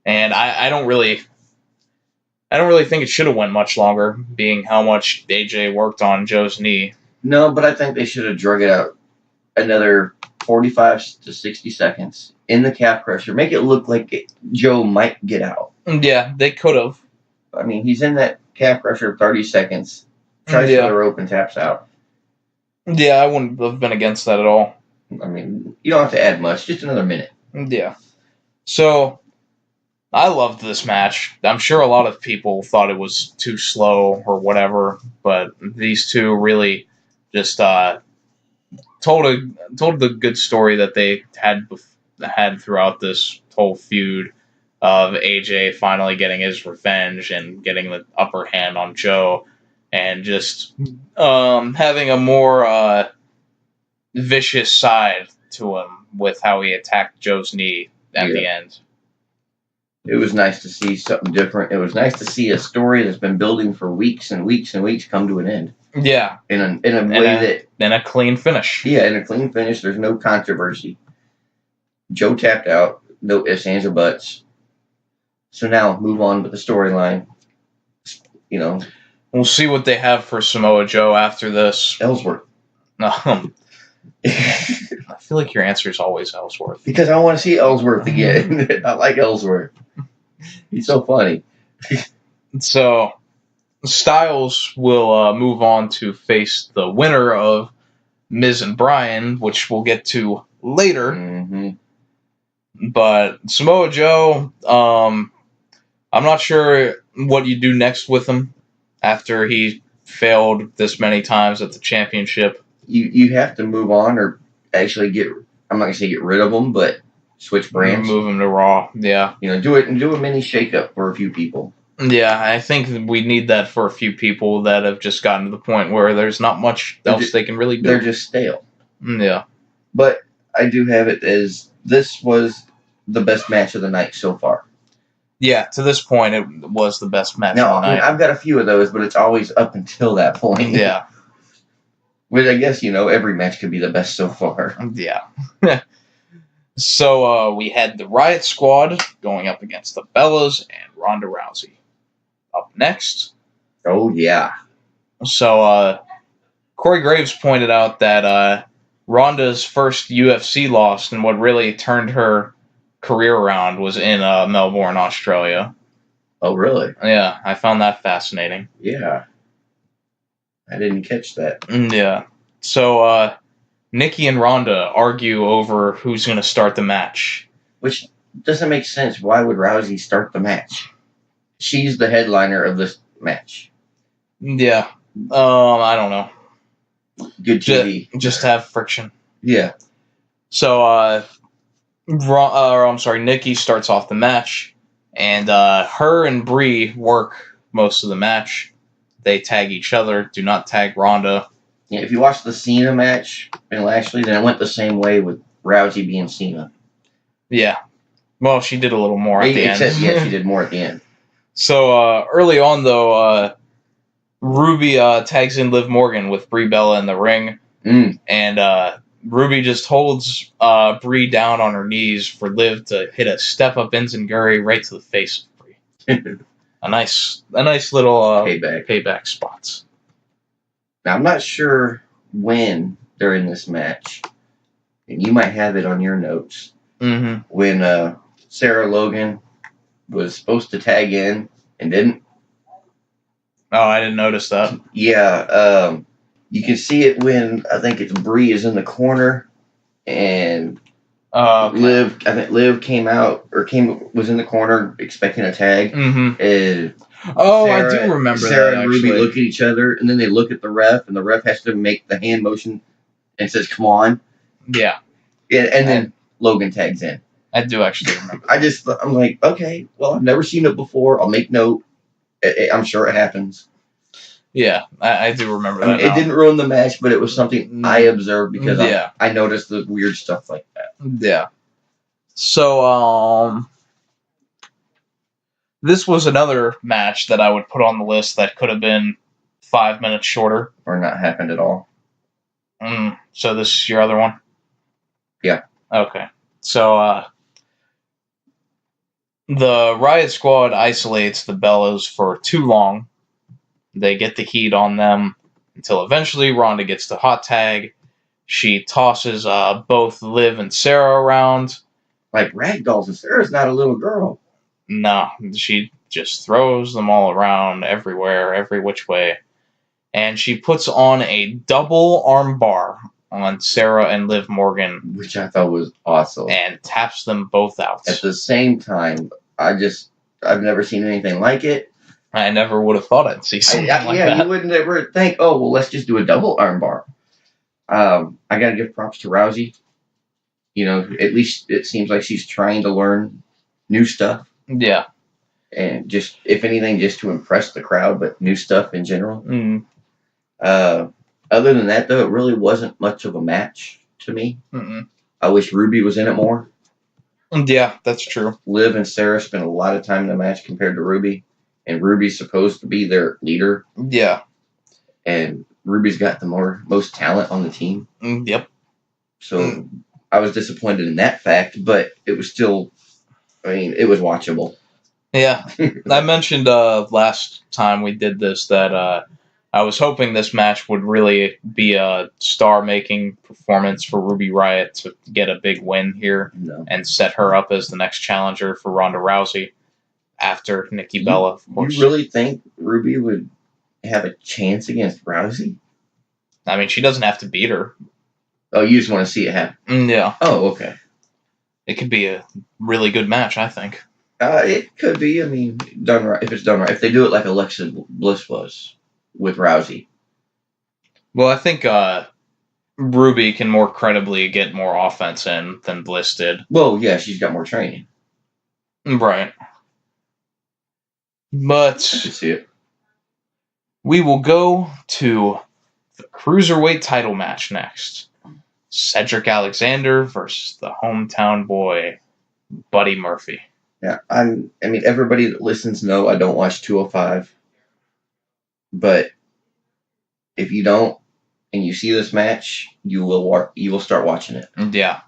And I don't really think it should have went much longer, being how much AJ worked on Joe's knee. No, but I think they should have drug it out another 45 to 60 seconds in the calf crusher. Make it look like Joe might get out. Yeah, they could have. I mean, he's in that calf crusher 30 seconds, tries for the rope and taps out. Yeah, I wouldn't have been against that at all. I mean, you don't have to add much, just another minute. Yeah. So, I loved this match. I'm sure a lot of people thought it was too slow or whatever, but these two really just told the good story that they had throughout this whole feud of AJ finally getting his revenge and getting the upper hand on Joe, and just having a more vicious side to him with how he attacked Joe's knee at the end. It was nice to see something different. It was nice to see a story that's been building for weeks and weeks and weeks come to an end. Yeah. In a way in a clean finish. Yeah, in a clean finish. There's no controversy. Joe tapped out. No ifs, ands, or buts. So now, move on with the storyline. You know. We'll see what they have for Samoa Joe after this. Ellsworth. I feel like your answer is always Ellsworth. Because I want to see Ellsworth again. I like Ellsworth. He's so funny. So, Styles will move on to face the winner of Miz and Bryan, which we'll get to later. Mm-hmm. But Samoa Joe, I'm not sure what you do next with him after he failed this many times at the championship. you have to move on or actually I'm not going to say get rid of them, but switch brands. Move them to Raw, yeah. Do a mini shakeup for a few people. Yeah, I think we need that for a few people that have just gotten to the point where there's not much else they can really do. They're just stale. Yeah. But I do have it as this was the best match of the night so far. Yeah, to this point, it was the best match Now, of the night. I've got a few of those, but it's always up until that point. Yeah. Which I guess, every match could be the best so far. Yeah. So we had the Riot Squad going up against the Bellas and Ronda Rousey. Up next. Oh, yeah. So Corey Graves pointed out that Ronda's first UFC loss and what really turned her career around was in Melbourne, Australia. Oh, really? Yeah, I found that fascinating. Yeah. I didn't catch that. Yeah. So Nikki and Ronda argue over who's going to start the match. Which doesn't make sense. Why would Rousey start the match? She's the headliner of this match. Yeah. I don't know. Good TV. Just have friction. Yeah. So, Nikki starts off the match, and her and Brie work most of the match. They tag each other, do not tag Ronda. Yeah, if you watch the Cena match and Lashley, then it went the same way with Rousey being Cena. Yeah. Well, she did a little more at the end. Yeah, she did more at the end. So, early on, though, Ruby tags in Liv Morgan with Brie Bella in the ring. And Ruby just holds Brie down on her knees for Liv to hit a step-up enziguri right to the face of Brie. a nice little payback spots. Now, I'm not sure when during this match, and you might have it on your notes, when Sarah Logan was supposed to tag in and didn't. Oh, I didn't notice that. Yeah, you can see it when I think it's Brie is in the corner, and Okay. Liv came out or was in the corner expecting a tag. And I do remember Sarah that. and Ruby look at each other, and then they look at the ref, and the ref has to make the hand motion and says, "Come on." Yeah. And then Logan tags in. I do actually remember. I'm like, okay, well, I've never seen it before. I'll make note. I'm sure it happens. Yeah, I do remember that. It didn't ruin the match, but it was something I observed because I noticed the weird stuff like that. Yeah. So, this was another match that I would put on the list that could have been 5 minutes shorter. Or not happened at all. So this is your other one? Yeah. Okay. So, the Riot Squad isolates the Bellas for too long. They get the heat on them until eventually Ronda gets the hot tag. She tosses both Liv and Sarah around. Like ragdolls, and Sarah's not a little girl. No, she just throws them all around everywhere, every which way. And she puts on a double arm bar on Sarah and Liv Morgan. Which I thought was awesome. And taps them both out. At the same time, I've never seen anything like it. I never would have thought I'd see something like that. Yeah, you wouldn't ever think, oh, well, let's just do a double arm bar. I got to give props to Rousey. At least it seems like she's trying to learn new stuff. Yeah. And just, if anything, just to impress the crowd, but new stuff in general. Other than that, though, it really wasn't much of a match to me. I wish Ruby was in it more. Yeah, that's true. Liv and Sarah spent a lot of time in the match compared to Ruby. And Ruby's supposed to be their leader. Yeah. And Ruby's got the most talent on the team. Yep. So I was disappointed in that fact, but it was still, it was watchable. Yeah. I mentioned last time we did this that I was hoping this match would really be a star-making performance for Ruby Riott to get a big win here and set her up as the next challenger for Ronda Rousey. After Nikki Bella, of course. You really think Ruby would have a chance against Rousey? I mean, she doesn't have to beat her. Oh, you just want to see it happen? Yeah. Oh, okay. It could be a really good match, I think. It could be. Done right. If it's done right. If they do it like Alexa Bliss was with Rousey. Well, I think Ruby can more credibly get more offense in than Bliss did. Well, yeah, she's got more training. Right. But I can see it. we will go to the Cruiserweight title match next. Cedric Alexander versus the hometown boy, Buddy Murphy. Yeah, I mean, everybody that listens know I don't watch 205. But if you don't and you see this match, you will start watching it. Yeah.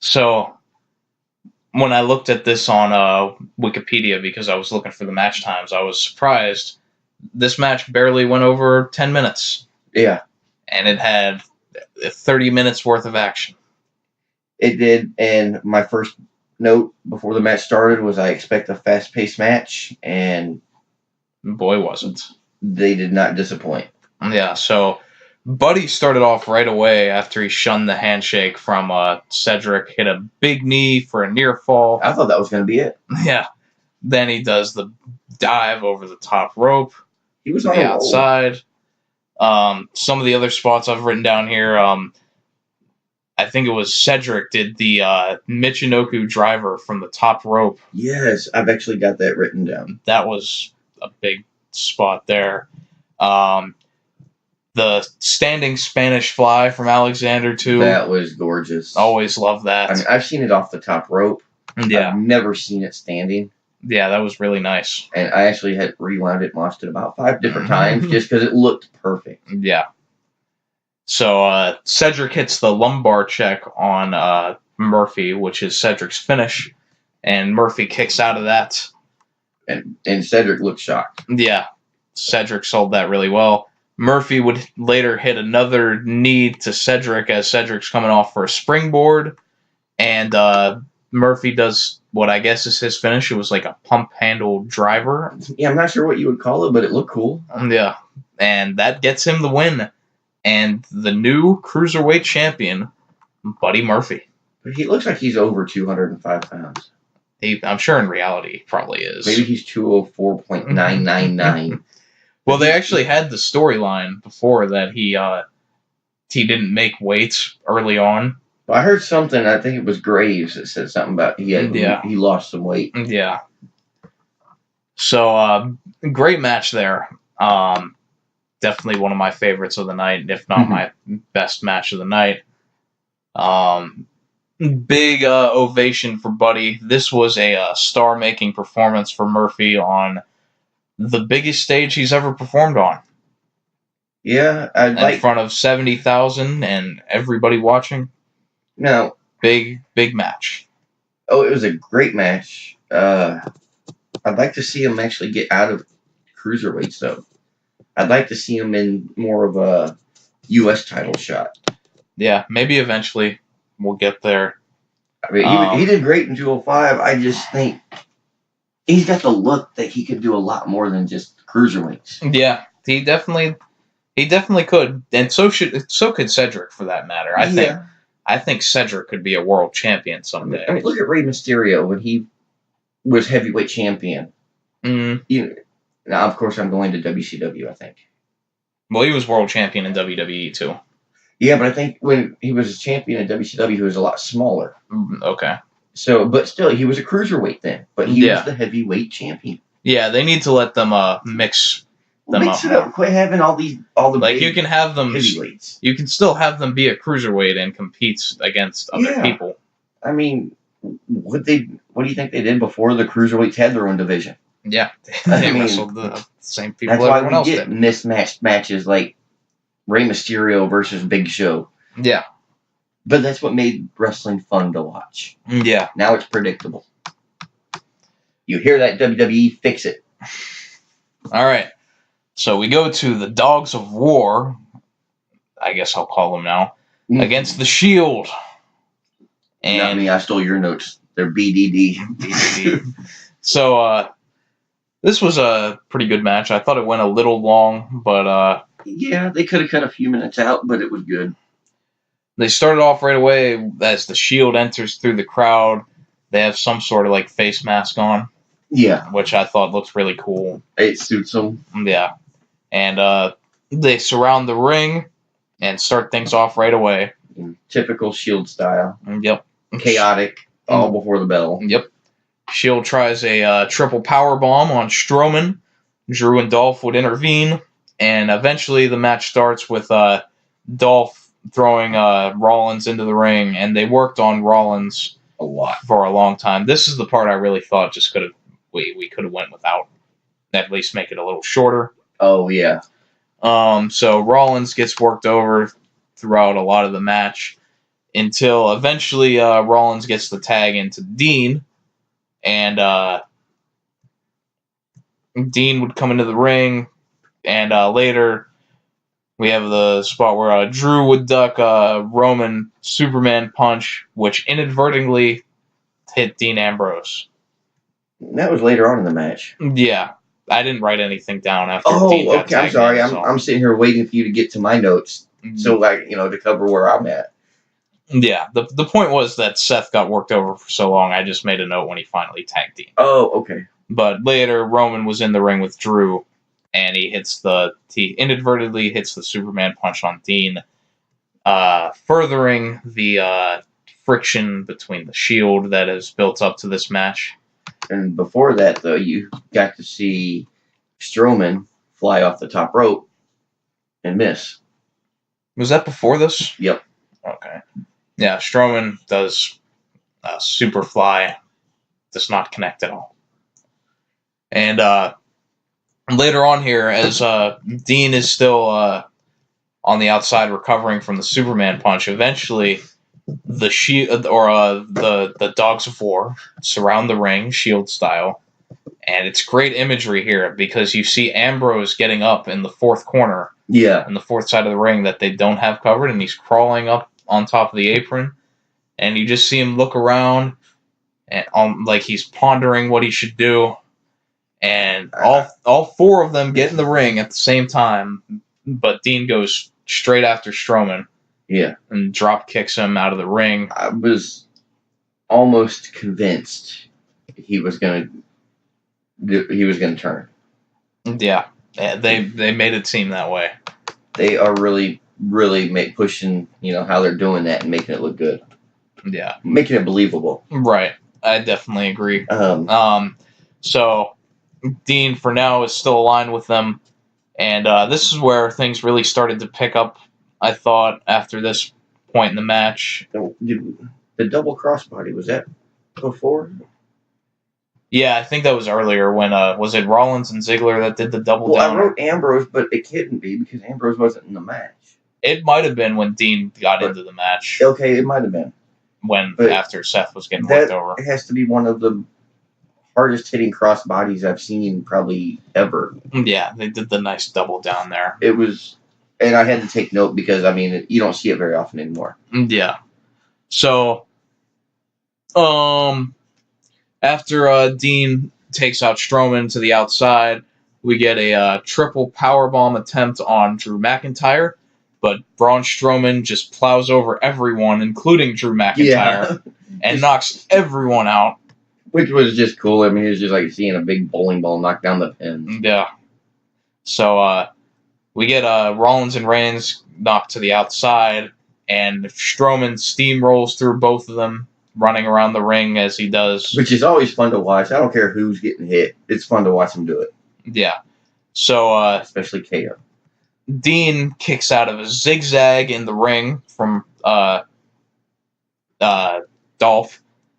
So when I looked at this on Wikipedia because I was looking for the match times, I was surprised. This match barely went over 10 minutes. Yeah. And it had 30 minutes worth of action. It did, and my first note before the match started was I expect a fast-paced match, and boy, wasn't. They did not disappoint. Yeah, so Buddy started off right away after he shunned the handshake from Cedric, hit a big knee for a near fall. I thought that was going to be it. Yeah. Then he does the dive over the top rope. He was on the a roll. outside. Some of the other spots I've written down here, I think it was Cedric did the Michinoku driver from the top rope. Yes, I've actually got that written down. That was a big spot there. The standing Spanish fly from Alexander, too. That was gorgeous. Always love that. I mean, I've seen it off the top rope. Yeah. I've never seen it standing. Yeah, that was really nice. And I actually had rewound it and watched it about 5 different times just because it looked perfect. Yeah. So Cedric hits the lumbar check on Murphy, which is Cedric's finish, and Murphy kicks out of that. And Cedric looked shocked. Yeah. Cedric sold that really well. Murphy would later hit another knee to Cedric as Cedric's coming off for a springboard, and Murphy does what I guess is his finish. It was like a pump handle driver. Yeah, I'm not sure what you would call it, but it looked cool. Yeah. And that gets him the win. And the new Cruiserweight champion, Buddy Murphy. But he looks like he's over 205 pounds. I'm sure in reality he probably is. Maybe he's 204.999. Well, they actually had the storyline before that he didn't make weights early on. I heard something, I think it was Graves, that said something about he lost some weight. Yeah. So, great match there. Definitely one of my favorites of the night, if not my best match of the night. Big ovation for Buddy. This was a star-making performance for Murphy on the biggest stage he's ever performed on. Yeah, in front of 70,000 and everybody watching. No. Big match. Oh, it was a great match. I'd like to see him actually get out of cruiserweights, though. I'd like to see him in more of a U.S. title shot. Yeah, maybe eventually we'll get there. I mean, he did great in 205. I just think he's got the look that he could do a lot more than just cruiserweights. Yeah, he definitely could, and so could Cedric for that matter. I think Cedric could be a world champion someday. I mean, look at Rey Mysterio when he was heavyweight champion. Mm-hmm. Now, of course, I'm going to WCW, I think. Well, he was world champion in WWE, too. Yeah, but I think when he was a champion in WCW, he was a lot smaller. Okay. So, but still, he was a cruiserweight then. But he was the heavyweight champion. Yeah, they need to let them mix them mix it up. Quit having all the like you can have them heavyweights. You can still have them be a cruiserweight and compete against other people. I mean, what do you think they did before the cruiserweights had their own division? Yeah, they wrestled the same people. That's why everyone else we get mismatched matches like Rey Mysterio versus Big Show. Yeah, but that's what made wrestling fun to watch. Yeah, now it's predictable. You hear that, WWE? Fix it. All right. So we go to the Dogs of War, I guess I'll call them now, against the Shield. And not me, I stole your notes. They're BDD. So this was a pretty good match. I thought it went a little long, but yeah, they could have cut a few minutes out, but it was good. They started off right away as the Shield enters through the crowd. They have some sort of like face mask on. Yeah. Which I thought looks really cool. It suits them. Yeah. And they surround the ring, and start things off right away. In typical Shield style. Yep. Chaotic, all before the bell. Yep. Shield tries a triple power bomb on Strowman. Drew and Dolph would intervene, and eventually the match starts with Dolph throwing Rollins into the ring, and they worked on Rollins A lot. for a long time. This is the part I really thought just we could have went without. At least make it a little shorter. Oh, yeah. So Rollins gets worked over throughout a lot of the match until eventually Rollins gets the tag into Dean, and Dean would come into the ring, and later we have the spot where Drew would duck Roman Superman punch, which inadvertently hit Dean Ambrose. That was later on in the match. Yeah, I didn't write anything down after. Oh, Dean got okay. I'm tagged sorry. in, so. I'm sitting here waiting for you to get to my notes, so to cover where I'm at. Yeah, the point was that Seth got worked over for so long. I just made a note when he finally tagged Dean. Oh, okay. But later, Roman was in the ring with Drew, and he inadvertently hits the Superman punch on Dean, furthering the friction between the Shield that has built up to this match. And before that, though, you got to see Strowman fly off the top rope and miss. Was that before this? Yep. Okay. Yeah, Strowman does super fly, does not connect at all. And later on here, as Dean is still on the outside recovering from the Superman punch, eventually the Shield the Dogs of War surround the ring, Shield style, and it's great imagery here because you see Ambrose getting up in the fourth corner, Yeah. on the fourth side of the ring that they don't have covered, and he's crawling up on top of the apron, and you just see him look around, and like he's pondering what he should do, and all four of them get in the ring at the same time, but Dean goes straight after Strowman. Yeah. And drop kicks him out of the ring. I was almost convinced he was gonna turn. Yeah, they made it seem that way. They are really pushing, how they're doing that and making it look good. Yeah, Making it believable. right. I definitely agree. So Dean for now is still aligned with them, and this is where things really started to pick up. I thought after this point in the match. The double crossbody, was that before? Yeah, I think that was earlier when was it Rollins and Ziggler that did the double down? I wrote Ambrose, but it couldn't be because Ambrose wasn't in the match. It might have been when Dean got into the match. Okay, it might have been. After Seth was getting worked over. It has to be one of the hardest hitting crossbodies I've seen probably ever. Yeah, they did the nice double down there. It was, and I had to take note because, you don't see it very often anymore. Yeah. So, after Dean takes out Strowman to the outside, we get a triple powerbomb attempt on Drew McIntyre, but Braun Strowman just plows over everyone, including Drew McIntyre, and knocks everyone out. Which was just cool. It was just like seeing a big bowling ball knock down the pin. Yeah. So, we get Rollins and Reigns knocked to the outside, and Strowman steamrolls through both of them, running around the ring as he does. Which is always fun to watch. I don't care who's getting hit. It's fun to watch him do it. Yeah. So, especially KO. Dean kicks out of a zigzag in the ring from Dolph,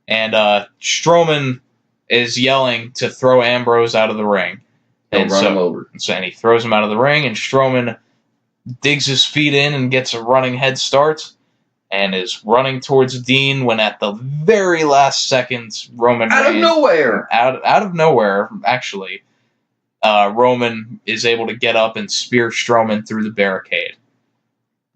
and Strowman is yelling to throw Ambrose out of the ring. And run him over. And he throws him out of the ring, and Strowman digs his feet in and gets a running head start, and is running towards Dean when at the very last second, Roman out of nowhere, actually, Roman is able to get up and spear Strowman through the barricade,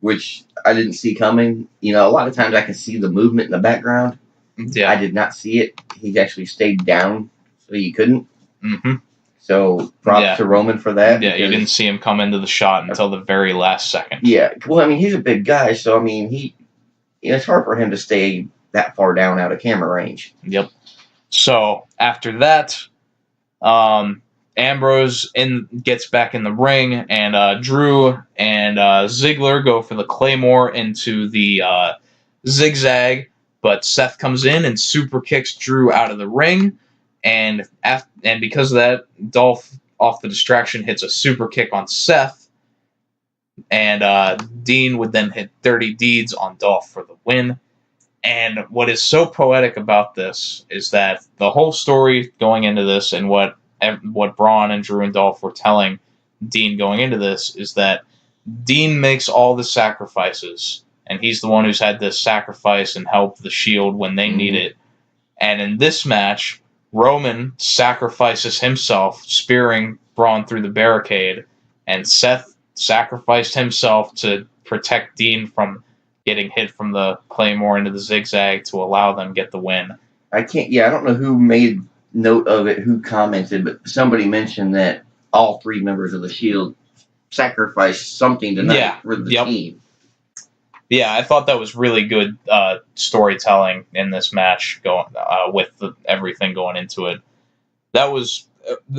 which I didn't see coming. A lot of times I can see the movement in the background. Yeah, I did not see it. He actually stayed down, so you couldn't. Mm-hmm. So props to Roman for that. Yeah, you didn't see him come into the shot until the very last second. Yeah, well, he's a big guy, so it's hard for him to stay that far down out of camera range. Yep. So after that, Ambrose gets back in the ring, and Drew and Ziggler go for the Claymore into the zigzag, but Seth comes in and super kicks Drew out of the ring, and because of that, Dolph, off the distraction, hits a super kick on Seth, and Dean would then hit Dirty Deeds on Dolph for the win. And what is so poetic about this is that the whole story going into this, and what Braun and Drew and Dolph were telling Dean going into this, is that Dean makes all the sacrifices, and he's the one who's had to sacrifice and help the Shield when they need it. And in this match, Roman sacrifices himself, spearing Braun through the barricade, and Seth sacrificed himself to protect Dean from getting hit from the Claymore into the zigzag to allow them get the win. I don't know who made note of it, who commented, but somebody mentioned that all three members of the Shield sacrificed something tonight for the team. Yeah, I thought that was really good storytelling in this match, going with everything going into it. That was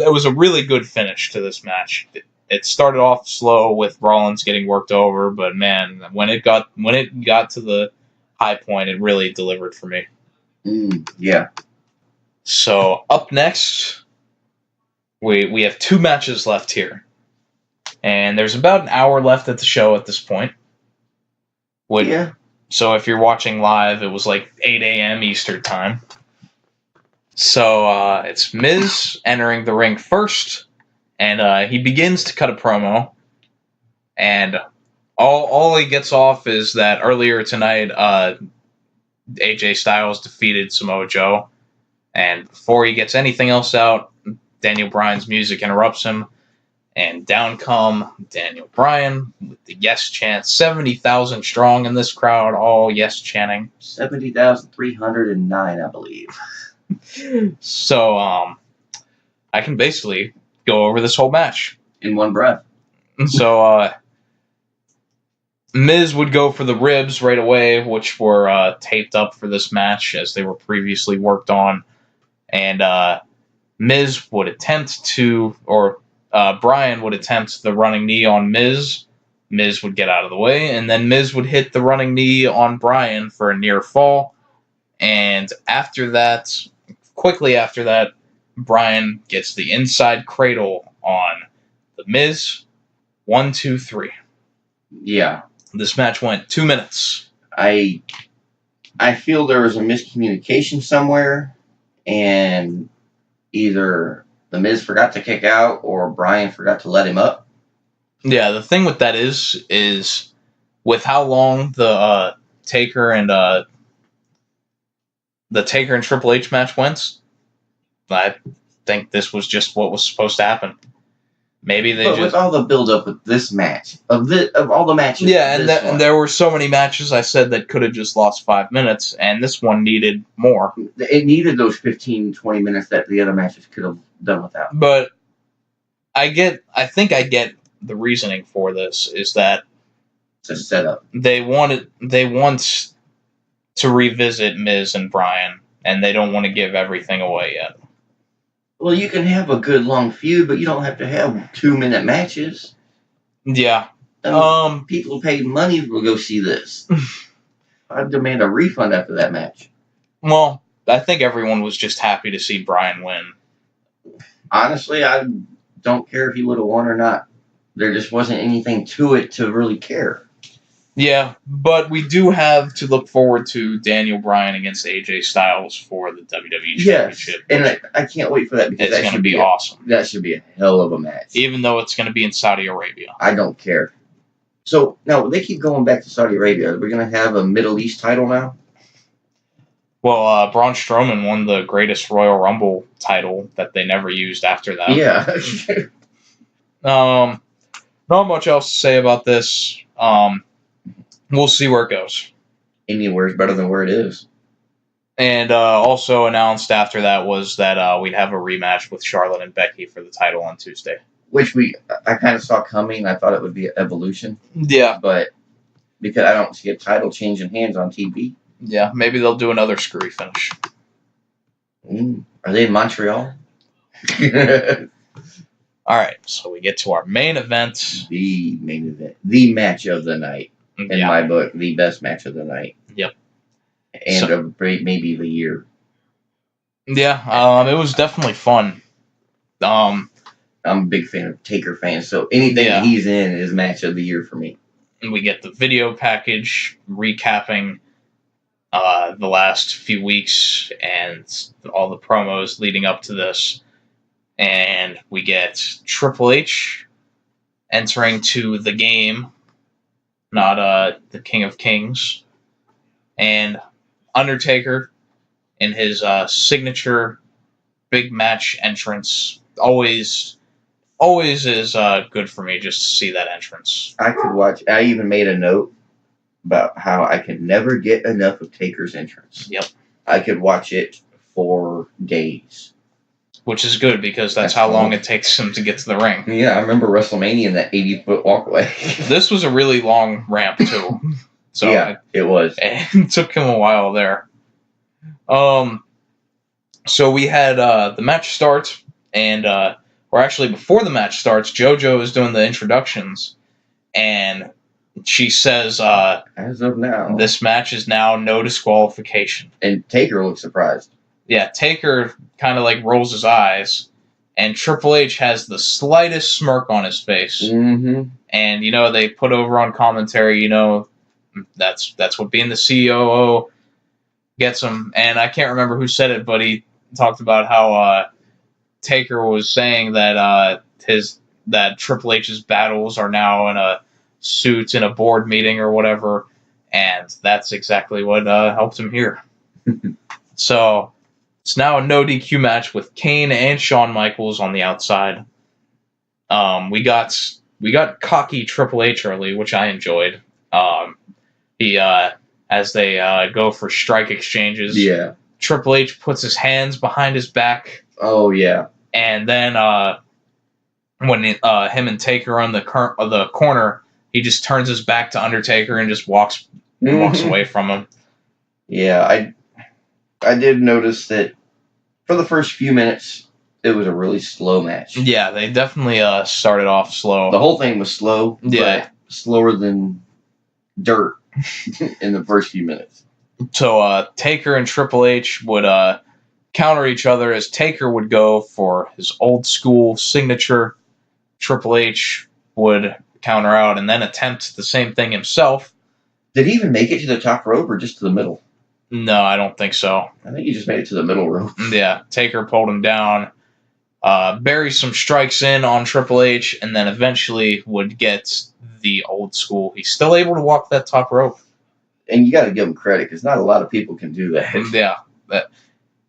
a really good finish to this match. It started off slow with Rollins getting worked over, but man, when it got to the high point, it really delivered for me. Yeah. So up next, we have 2 matches left here, and there's about an hour left at the show at this point. So if you're watching live, it was like 8 a.m. Eastern time. So it's Miz entering the ring first. And he begins to cut a promo, and all he gets off is that earlier tonight, AJ Styles defeated Samoa Joe. And before he gets anything else out, Daniel Bryan's music interrupts him, and down come Daniel Bryan with the yes chant, 70,000 strong in this crowd, all yes chanting. 70,309, I believe. So I can basically go over this whole match in one breath. So Miz would go for the ribs right away, which were taped up for this match as they were previously worked on, and Miz would attempt to, or Bryan would attempt the running knee on Miz. Miz would get out of the way, and then Miz would hit the running knee on Bryan for a near fall, and quickly after that, Bryan gets the inside cradle on the Miz. 1, 2, 3. Yeah. This match went 2 minutes. I feel there was a miscommunication somewhere, and either the Miz forgot to kick out or Bryan forgot to let him up. Yeah, the thing with that is with how long the Taker and Triple H match went, I think this was just what was supposed to happen. Maybe with all the build up with this match, of all the matches. Yeah, and there were so many matches I said that could have just lost 5 minutes, and this one needed more. It needed those 15, 20 minutes that the other matches could have done without. But I think I get the reasoning for this is that it's a setup. They want to revisit Miz and Bryan, and they don't want to give everything away yet. Well, you can have a good long feud, but you don't have to have 2-minute matches. Yeah. People paid money to go see this. I'd demand a refund after that match. Well, I think everyone was just happy to see Bryan win. Honestly, I don't care if he would have won or not. There just wasn't anything to it to really care. Yeah, but we do have to look forward to Daniel Bryan against AJ Styles for the WWE Championship. And I can't wait for that because it's going to be awesome. That should be a hell of a match. Even though it's going to be in Saudi Arabia. I don't care. So, now, they keep going back to Saudi Arabia. Are we going to have a Middle East title now? Well, Braun Strowman won the greatest Royal Rumble title that they never used after that. Yeah. Not much else to say about this. We'll see where it goes. Anywhere is better than where it is. And also announced after that was that we'd have a rematch with Charlotte and Becky for the title on Tuesday. Which I kind of saw coming. I thought it would be Evolution. Yeah. But because I don't see a title changing hands on TV. Yeah, maybe they'll do another screwy finish. Are they in Montreal? All right, so we get to our main event. The main event. The match of the night. In my book, the best match of the night. Yep. And of maybe the year. Yeah, it was definitely fun. I'm a big fan of Taker fans, so anything that he's in is match of the year for me. And we get the video package recapping the last few weeks and all the promos leading up to this. And we get Triple H entering to the game, not the King of Kings, and Undertaker in his signature big match entrance. Always is good for me just to see that entrance. I could watch. I even made a note about how I could never get enough of Taker's entrance. Yep. I could watch it for days. Which is good because that's how long it takes him to get to the ring. Yeah, I remember WrestleMania in that 80-foot walkway. This was a really long ramp too. So yeah, it was. It took him a while there. So we had the match start, and or actually before the match starts, JoJo is doing the introductions, and she says, as of now, this match is now no disqualification. And Taker looks surprised. Yeah, Taker kind of like rolls his eyes, and Triple H has the slightest smirk on his face. Mm-hmm. And, they put over on commentary, that's what being the COO gets him. And I can't remember who said it, but he talked about how Taker was saying that that Triple H's battles are now in a suit in a board meeting or whatever, and that's exactly what helped him here. So it's now a no DQ match with Kane and Shawn Michaels on the outside. We got cocky Triple H early, which I enjoyed. He as they go for strike exchanges. Yeah. Triple H puts his hands behind his back. Oh yeah. And then when him and Taker are on the corner, he just turns his back to Undertaker and just walks away from him. Yeah, I did notice that for the first few minutes, it was a really slow match. Yeah, they definitely started off slow. The whole thing was slow. Yeah. But slower than dirt in the first few minutes. So Taker and Triple H would counter each other as Taker would go for his old school signature. Triple H would counter out and then attempt the same thing himself. Did he even make it to the top rope or just to the middle? No, I don't think so. I think he just made it to the middle rope. Yeah, Taker pulled him down, buried some strikes in on Triple H, and then eventually would get the old school. He's still able to walk that top rope. And you got to give him credit because not a lot of people can do that. Yeah,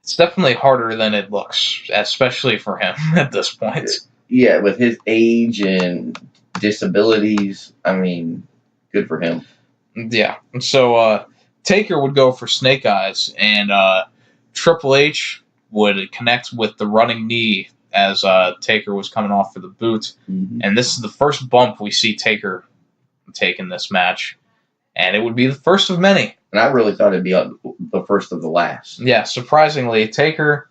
it's definitely harder than it looks, especially for him at this point. Yeah, with his age and disabilities, I mean, good for him. Yeah, so Taker would go for Snake Eyes, and Triple H would connect with the running knee as Taker was coming off for the boot. Mm-hmm. And this is the first bump we see Taker take in this match. And it would be the first of many. And I really thought it'd be the first of the last. Yeah, surprisingly, Taker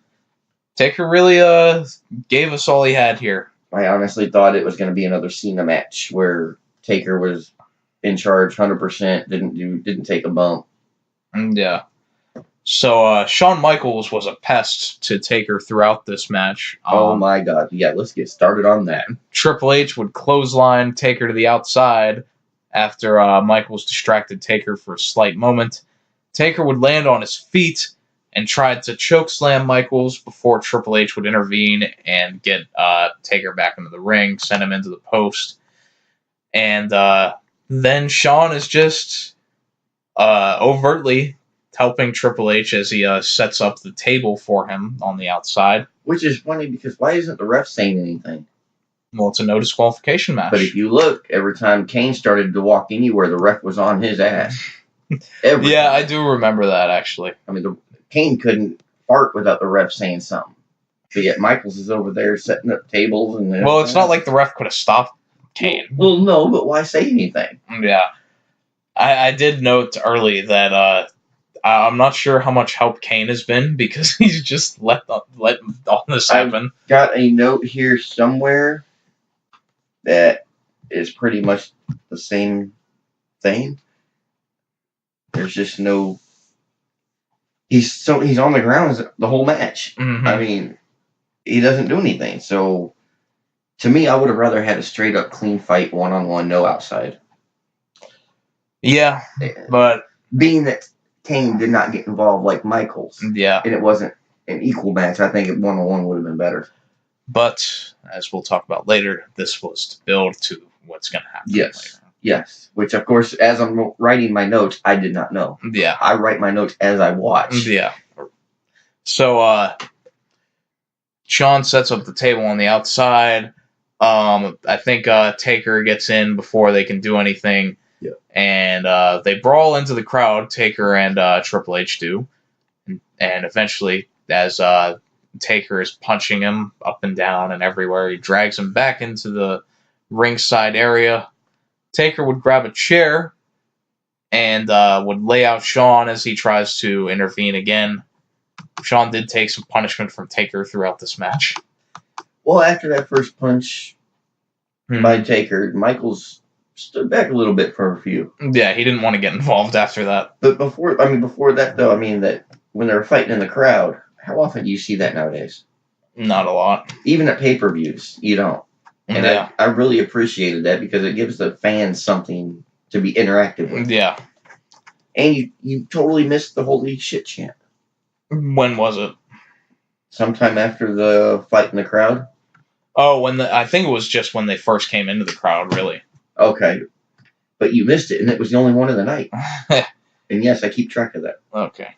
really gave us all he had here. I honestly thought it was going to be another Cena match where Taker was in charge 100%, didn't take a bump. Yeah. So Shawn Michaels was a pest to Taker throughout this match. Oh my God. Yeah, let's get started on that. Triple H would clothesline Taker to the outside after Michaels distracted Taker for a slight moment. Taker would land on his feet and tried to chokeslam Michaels before Triple H would intervene and get Taker back into the ring, send him into the post. And then Shawn is just overtly helping Triple H as he sets up the table for him on the outside. Which is funny because why isn't the ref saying anything? Well, it's a no disqualification match. But if you look, every time Kane started to walk anywhere, the ref was on his ass. Yeah, I do remember that, actually. I mean, Kane couldn't fart without the ref saying something. But yet Michaels is over there setting up tables. Well, it's not like the ref could have stopped Kane. Well, no, but why say anything? Yeah. I did note early that I'm not sure how much help Kane has been because he's just let all this happen. I've got a note here somewhere that is pretty much the same thing. There's just no. He's on the ground the whole match. Mm-hmm. I mean, he doesn't do anything. So, to me, I would have rather had a straight up clean fight, 1-on-1, no outside. Yeah, but being that Kane did not get involved like Michaels, yeah, and it wasn't an equal match, I think 1-on-1 would have been better. But as we'll talk about later, this was to build to what's going to happen. Yes. Later. Yes, which of course, as I'm writing my notes, I did not know. Yeah. I write my notes as I watch. Yeah. So, Shawn sets up the table on the outside. I think Taker gets in before they can do anything. Yeah. And they brawl into the crowd, Taker and Triple H do. And eventually, as Taker is punching him up and down and everywhere, he drags him back into the ringside area. Taker would grab a chair and would lay out Shawn as he tries to intervene again. Shawn did take some punishment from Taker throughout this match. Well, after that first punch by Taker, Michaels stood back a little bit for a few. Yeah, he didn't want to get involved after that. But before that though, that when they were fighting in the crowd, how often do you see that nowadays? Not a lot. Even at pay-per-views, you don't. And yeah. I really appreciated that because it gives the fans something to be interactive with. Yeah. And you totally missed the holy shit chant. When was it? Sometime after the fight in the crowd. Oh, I think it was just when they first came into the crowd, really. Okay. But you missed it, and it was the only one of the night. And yes, I keep track of that. Okay.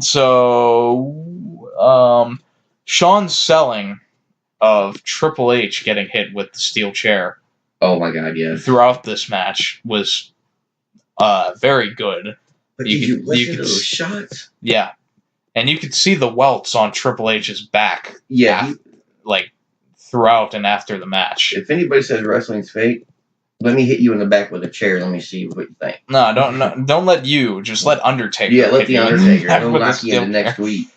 So, Shawn's selling of Triple H getting hit with the steel chair. Oh my god, yeah. Throughout this match was very good. But did you listen to those shots? Yeah. And you could see the welts on Triple H's back. Yeah. Throughout and after the match. If anybody says wrestling's fake, let me hit you in the back with a chair. Let me see what you think. No, don't let you. Just let Undertaker. Yeah, let the Undertaker. He'll knock you in into next week.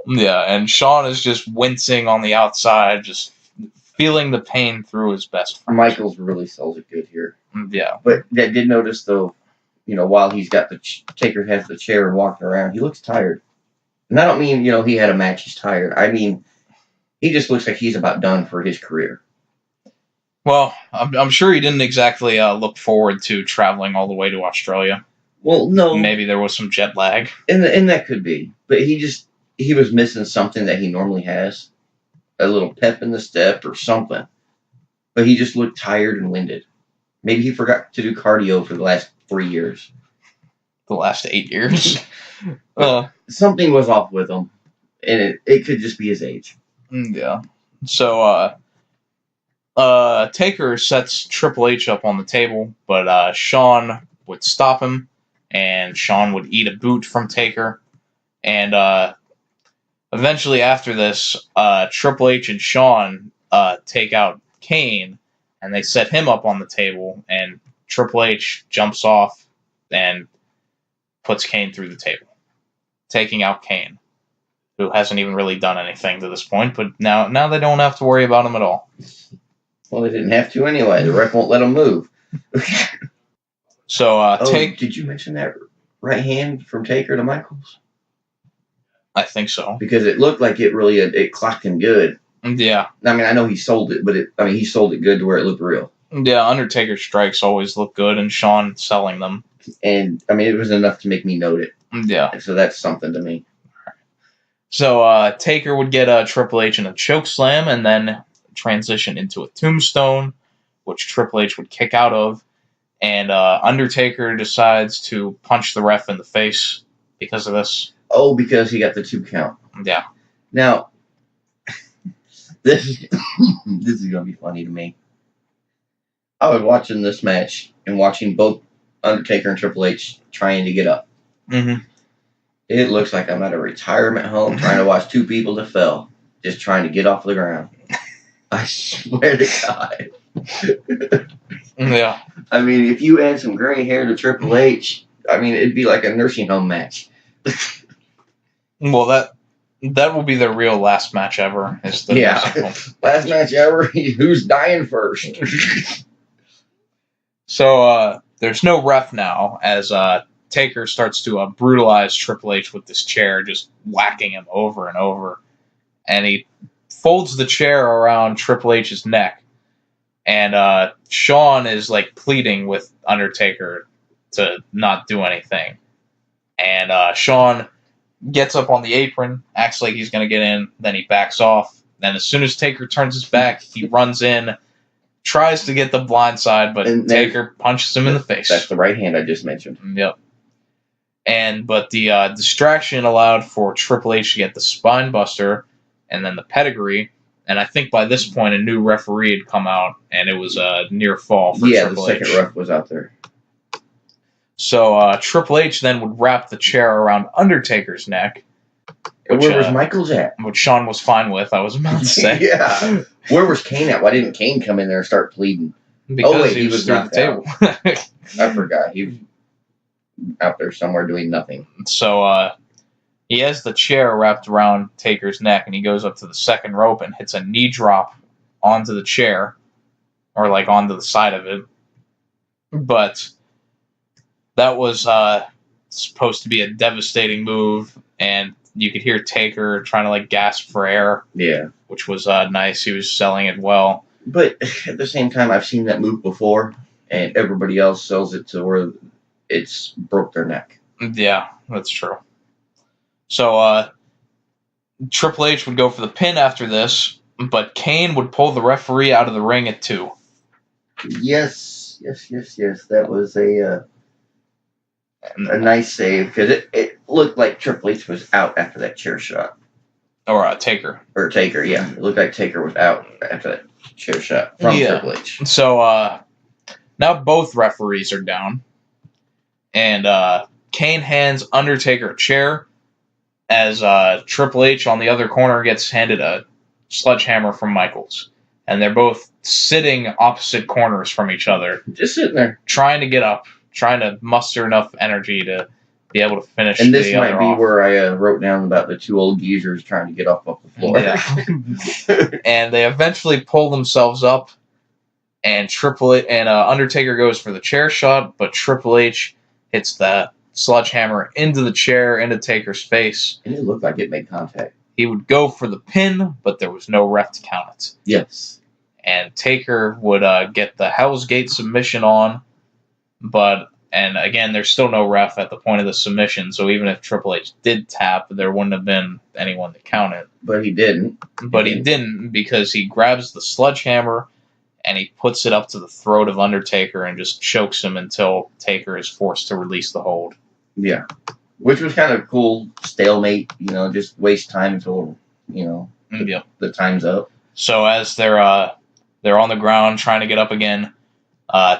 Yeah, and Shawn is just wincing on the outside, just feeling the pain through his best friend. Michaels really sells it good here. Yeah. But I did notice, though, while he's got Taker has the chair and walking around, he looks tired. And I don't mean, he had a match, he's tired. I mean, he just looks like he's about done for his career. Well, I'm sure he didn't exactly look forward to traveling all the way to Australia. Well, no. Maybe there was some jet lag. And that could be. But he was missing something that he normally has. A little pep in the step or something. But he just looked tired and winded. Maybe he forgot to do cardio for the last 3 years. The last 8 years? Something was off with him. And it could just be his age. Yeah. So, Taker sets Triple H up on the table, but Shawn would stop him, and Shawn would eat a boot from Taker. And eventually after this, Triple H and Shawn take out Kane, and they set him up on the table, and Triple H jumps off and puts Kane through the table, taking out Kane, who hasn't even really done anything to this point, but now they don't have to worry about him at all. Well, they didn't have to anyway. The ref won't let them move. So, did you mention that right hand from Taker to Michaels? I think so. Because it looked like it clocked him good. Yeah. I know he sold it, but he sold it good to where it looked real. Yeah, Undertaker strikes always look good, and Shawn selling them. And, it was enough to make me note it. Yeah. So that's something to me. So, Taker would get Triple H in a chokeslam, and then transition into a tombstone, which Triple H would kick out of, and Undertaker decides to punch the ref in the face because of this. Oh, because he got the 2 count. Yeah. Now, this is going to be funny to me. I was watching this match and watching both Undertaker and Triple H trying to get up. Mm-hmm. It looks like I'm at a retirement home trying to watch 2 people that fell, just trying to get off the ground. I swear to God. Yeah. If you add some gray hair to Triple H, it'd be like a nursing home match. Well, That will be their real last match ever. Is the Yeah. Last match ever. Who's dying first? So there's no ref now as Taker starts to brutalize Triple H with this chair, just whacking him over and over. And he folds the chair around Triple H's neck. And Shawn is like pleading with Undertaker to not do anything. And Shawn gets up on the apron, acts like he's going to get in, then he backs off. Then as soon as Taker turns his back, he runs in, tries to get the blind side, but Taker punches him in the face. That's the right hand I just mentioned. Yep. But the distraction allowed for Triple H to get the spine buster and then the pedigree. And I think by this point a new referee had come out, and it was a near fall for Triple H. The second ref was out there. So Triple H then would wrap the chair around Undertaker's neck. Where was Michaels at? Which Shawn was fine with, I was about to say. Yeah. Where was Kane at? Why didn't Kane come in there and start pleading? Because he was through the table. I forgot. He was out there somewhere doing nothing. So he has the chair wrapped around Taker's neck, and he goes up to the second rope and hits a knee drop onto the chair, or like onto the side of it. But that was supposed to be a devastating move, and you could hear Taker trying to like gasp for air. Yeah. Which was nice. He was selling it well. But at the same time, I've seen that move before, and everybody else sells it to where it's broke their neck. Yeah, that's true. So Triple H would go for the pin after this, but Kane would pull the referee out of the ring at 2. Yes. That was a nice save, because it looked like Triple H was out after that chair shot. Or Taker. Or Taker, yeah. It looked like Taker was out after that chair shot from Triple H. So now both referees are down. And Kane hands Undertaker a chair as Triple H on the other corner gets handed a sledgehammer from Michaels. And they're both sitting opposite corners from each other. Just sitting there. Trying to get up. Trying to muster enough energy to be able to finish. And this might be where I wrote down about the two old geezers trying to get off the floor. Yeah. And they eventually pull themselves up, and Undertaker goes for the chair shot, but Triple H hits the sledgehammer into the chair, into Taker's face. And it looked like it made contact. He would go for the pin, but there was no ref to count it. Yes. And Taker would get the Hell's Gate submission on, and again, there's still no ref at the point of the submission, so even if Triple H did tap, there wouldn't have been anyone to count it. But he didn't. He didn't, because he grabs the sledgehammer and he puts it up to the throat of Undertaker and just chokes him until Taker is forced to release the hold. Yeah. Which was kind of cool, stalemate, just waste time until, the time's up. So as they're on the ground trying to get up again,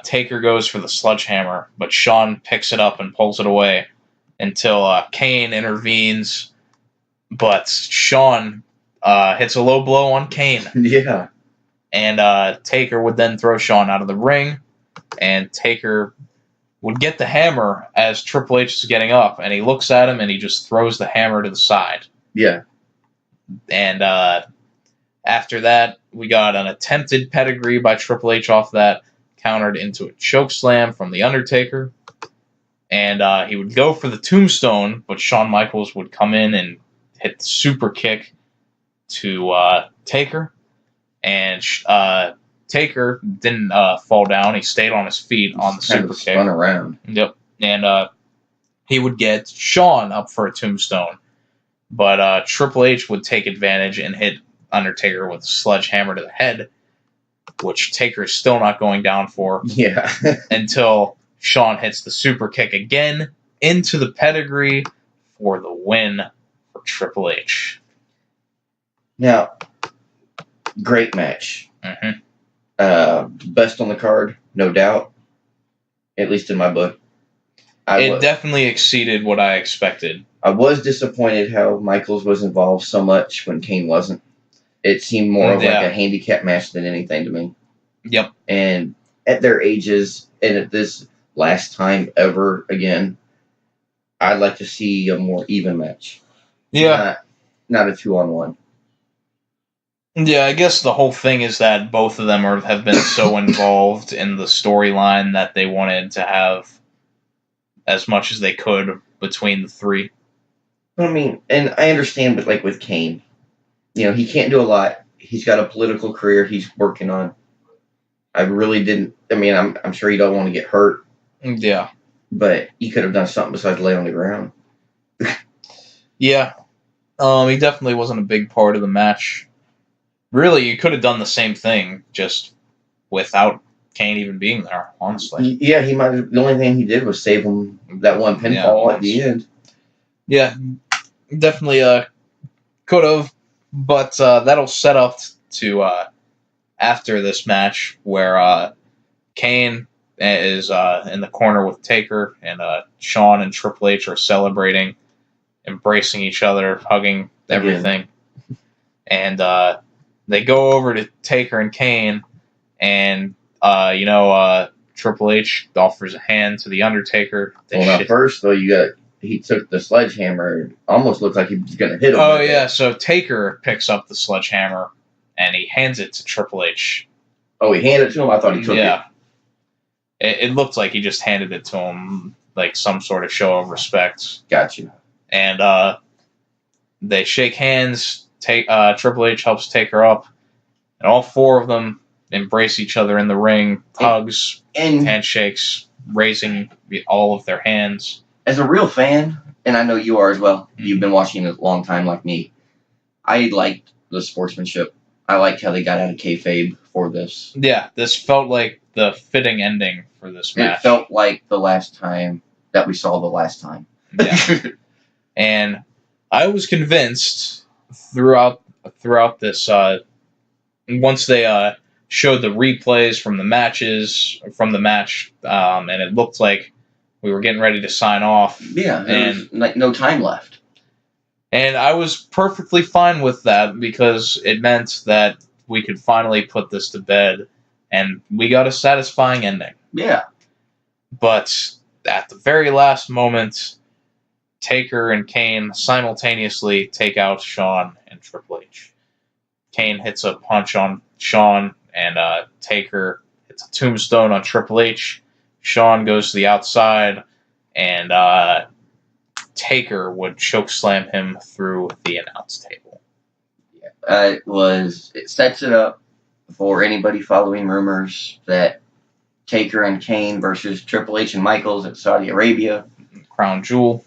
Taker goes for the sledgehammer, but Shawn picks it up and pulls it away until Kane intervenes. But Shawn hits a low blow on Kane. Yeah. And Taker would then throw Shawn out of the ring, and Taker would get the hammer as Triple H is getting up, and he looks at him and he just throws the hammer to the side. Yeah. And after that, we got an attempted pedigree by Triple H off that, countered into a choke slam from The Undertaker. And he would go for the tombstone, but Shawn Michaels would come in and hit the super kick to Taker. And Taker didn't fall down. He stayed on his feet on the super kick. Spun around. Yep. And he would get Shawn up for a tombstone. But Triple H would take advantage and hit Undertaker with a sledgehammer to the head, which Taker is still not going down for. Yeah. Until Shawn hits the super kick again into the pedigree for the win for Triple H. Now, great match. Mm-hmm. Best on the card, no doubt. At least in my book. It definitely exceeded what I expected. I was disappointed how Michaels was involved so much when Kane wasn't. It seemed more of like a handicap match than anything to me. Yep. And at their ages, and at this last time ever again, I'd like to see a more even match. Yeah. not a 2-on-1. Yeah, I guess the whole thing is that both of them have been so involved in the storyline that they wanted to have as much as they could between the three. I mean, and I understand, but like with Kane, he can't do a lot. He's got a political career he's working on. I really didn't. I mean, I'm sure he don't want to get hurt. Yeah. But he could have done something besides lay on the ground. Yeah. He definitely wasn't a big part of the match. Really, you could have done the same thing, just without Kane even being there, honestly. Yeah, he might have. The only thing he did was save him that one pinfall at the end. Yeah, definitely could have, but that'll set up to after this match where Kane is in the corner with Taker, and Shawn and Triple H are celebrating, embracing each other, hugging everything. And they go over to Taker and Kane, and Triple H offers a hand to the Undertaker. Now first though, he took the sledgehammer. Almost looked like he was going to hit him. Oh yeah, so Taker picks up the sledgehammer and he hands it to Triple H. Oh, he handed it to him? I thought he took it. Yeah. It looked like he just handed it to him, like some sort of show of respect. Gotcha. And they shake hands. Triple H helps Taker up, and all four of them embrace each other in the ring, hugs, and handshakes, raising all of their hands. As a real fan, and I know you are as well, you've been watching a long time like me, I liked the sportsmanship. I liked how they got out of kayfabe for this. Yeah, this felt like the fitting ending for this match. It felt like the last time that we saw the last time. Yeah. And I was convinced throughout this, once they showed the replays from the match, and it looked like we were getting ready to sign off. Yeah, and like no time left. And I was perfectly fine with that because it meant that we could finally put this to bed, and we got a satisfying ending. Yeah. But at the very last moment, Taker and Kane simultaneously take out Shawn and Triple H. Kane hits a punch on Shawn, and Taker hits a tombstone on Triple H. Shawn goes to the outside, and Taker would chokeslam him through the announce table. Yeah, it sets it up for anybody following rumors that Taker and Kane versus Triple H and Michaels at Saudi Arabia. Crown Jewel.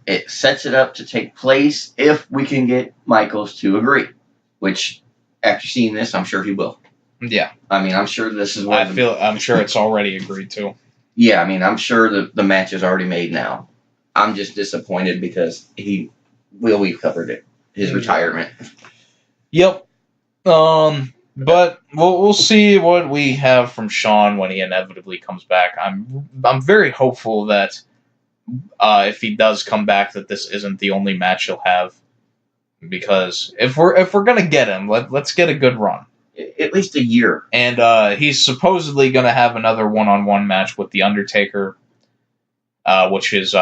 It sets it up to take place if we can get Michaels to agree, which after seeing this, I'm sure he will. Yeah. I mean, I'm sure this is I'm sure it's already agreed to. Yeah, I mean, I'm sure the match is already made now. I'm just disappointed because we've covered it. His retirement. Yep. But we'll see what we have from Shawn when he inevitably comes back. I'm very hopeful that if he does come back, that this isn't the only match he'll have. Because if we're gonna get him, let's get a good run. At least a year. And he's supposedly gonna have another one-on-one match with the Undertaker, which is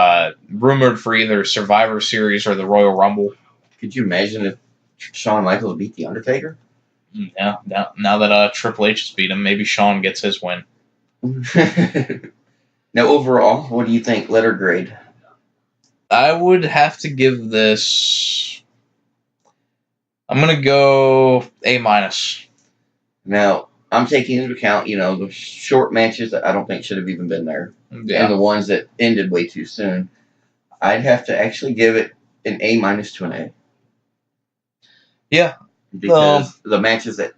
rumored for either Survivor Series or the Royal Rumble. Could you imagine if Shawn Michaels beat the Undertaker? Yeah. Now that Triple H has beat him, maybe Shawn gets his win. Now, overall, what do you think? Letter grade? I would have to give this. I'm gonna go A-. Now, I'm taking into account, the short matches that I don't think should have even been there, Yeah. and the ones that ended way too soon. I'd have to actually give it an A- to an A. Yeah. Because the matches that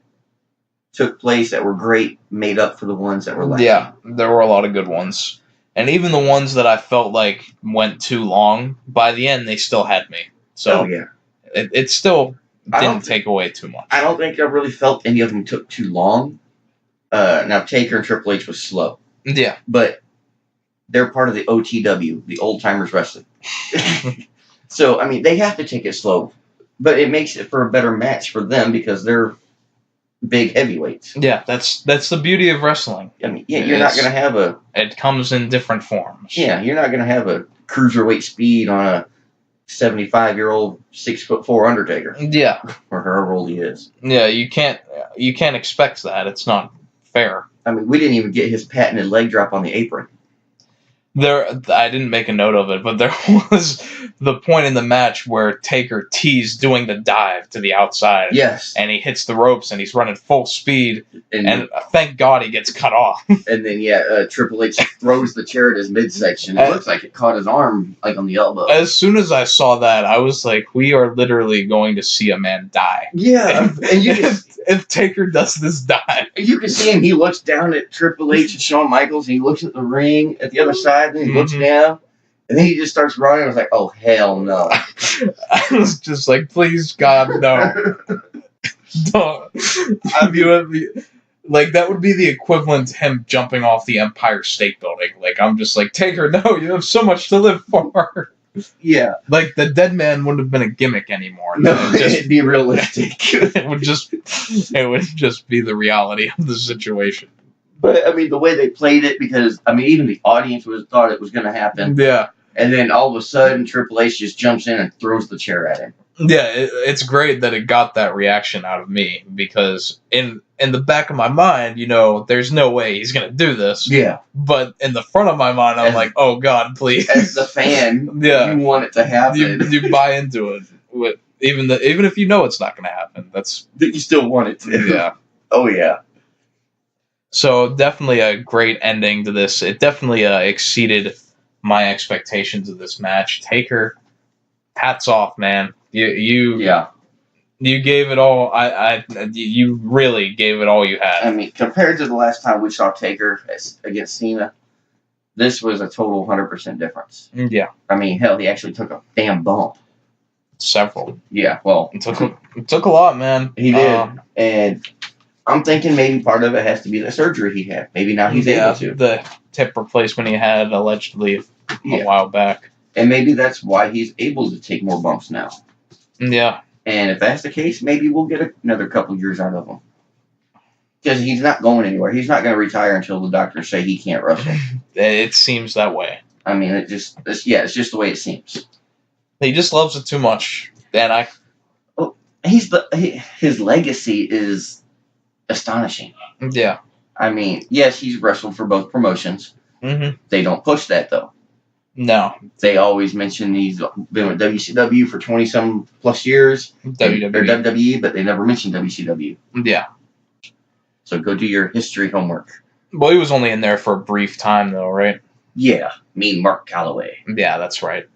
took place that were great made up for the ones that were lacking. Yeah, there were a lot of good ones. And even the ones that I felt like went too long, by the end, they still had me. So yeah. It still didn't take away too much. I don't think I really felt any of them took too long. Now, Taker and Triple H was slow. Yeah. But they're part of the OTW, the Old Timers Wrestling. So, I mean, they have to take it slow. But it makes it for a better match for them because they're big heavyweights. Yeah, that's the beauty of wrestling. I mean, you're not going to have It comes in different forms. Yeah, you're not going to have a cruiserweight speed on 75-year-old 6'4" Undertaker, Yeah. or however old he is. Yeah, you can't expect that. It's not fair. I mean, we didn't even get his patented leg drop on the apron. I didn't make a note of it, but there was the point in the match where Taker teased doing the dive to the outside. Yes. And he hits the ropes and he's running full speed. And Thank God he gets cut off. and then, Triple H throws the chair at his midsection. It looks like it caught his arm, like, on the elbow. As soon as I saw that, I was like, we are literally going to see a man die. Yeah. And if Taker does this dive. you can see him. He looks down at Triple H and Shawn Michaels, and he looks at the ring at the other side, and he looks down, and then he just starts running. I was like, oh, hell no. I was just like, please, God, no. Don't. Like, that would be the equivalent to him jumping off the Empire State Building. Like, I'm just like, Taker, no, you have so much to live for. Yeah. Like, the dead man wouldn't have been a gimmick anymore. No, it'd be realistic. It would just be the reality of the situation. But, I mean, the way they played it, because, I mean, even the audience thought it was going to happen. Yeah. And then all of a sudden, Triple H just jumps in and throws the chair at him. Yeah, it's great that it got that reaction out of me, because in the back of my mind, there's no way he's going to do this. Yeah. But in the front of my mind, I'm like, oh, God, please. As the fan, yeah. you want it to happen. You buy into it. Even if you know it's not going to happen. But you still want it to. Yeah. Oh, yeah. So definitely a great ending to this. It definitely exceeded my expectations of this match. Taker, hats off, man. You gave it all. You really gave it all you had. I mean, compared to the last time we saw Taker against Cena, this was a total 100% difference. Yeah. I mean, hell, he actually took a damn bump. Several. Yeah, well, it took a lot, man. He did, and I'm thinking maybe part of it has to be the surgery he had. Maybe now he's able to. The hip replacement he had allegedly a while back. And maybe that's why he's able to take more bumps now. Yeah. And if that's the case, maybe we'll get another couple years out of him. Because he's not going anywhere. He's not going to retire until the doctors say he can't wrestle. It seems that way. I mean, it's just the way it seems. He just loves it too much. And his legacy is astonishing. Yeah. I mean, yes, he's wrestled for both promotions. Mm-hmm. They don't push that, though. No. They always mention he's been with WCW for 20-some plus years. WWE. Or WWE, but they never mention WCW. Yeah. So go do your history homework. Well, he was only in there for a brief time, though, right? Yeah. Mean Mark Calloway. Yeah, that's right.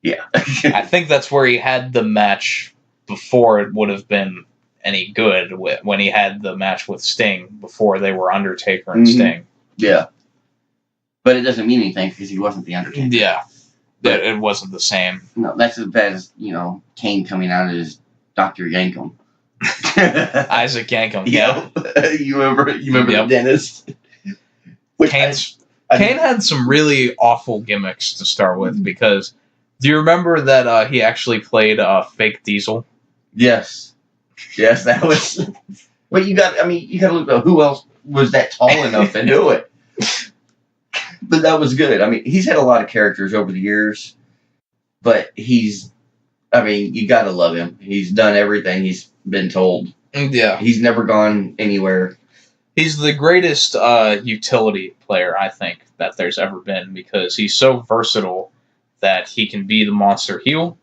Yeah. I think that's where he had the match before it would have been any good, when he had the match with Sting before they were Undertaker and Sting. Yeah. But it doesn't mean anything because he wasn't the Undertaker. Yeah. But it wasn't the same. No, that's as bad as, Kane coming out as Dr. Yankum. Isaac Yankum. Yeah. You remember the dentist? Kane had some really awful gimmicks to start with, because do you remember that he actually played fake Diesel? Yes. Yes, that was. Well, you got to look at who else was that tall enough to do it. But that was good. I mean, he's had a lot of characters over the years, but you got to love him. He's done everything he's been told. Yeah. He's never gone anywhere. He's the greatest utility player, I think, that there's ever been, because he's so versatile that he can be the monster heel.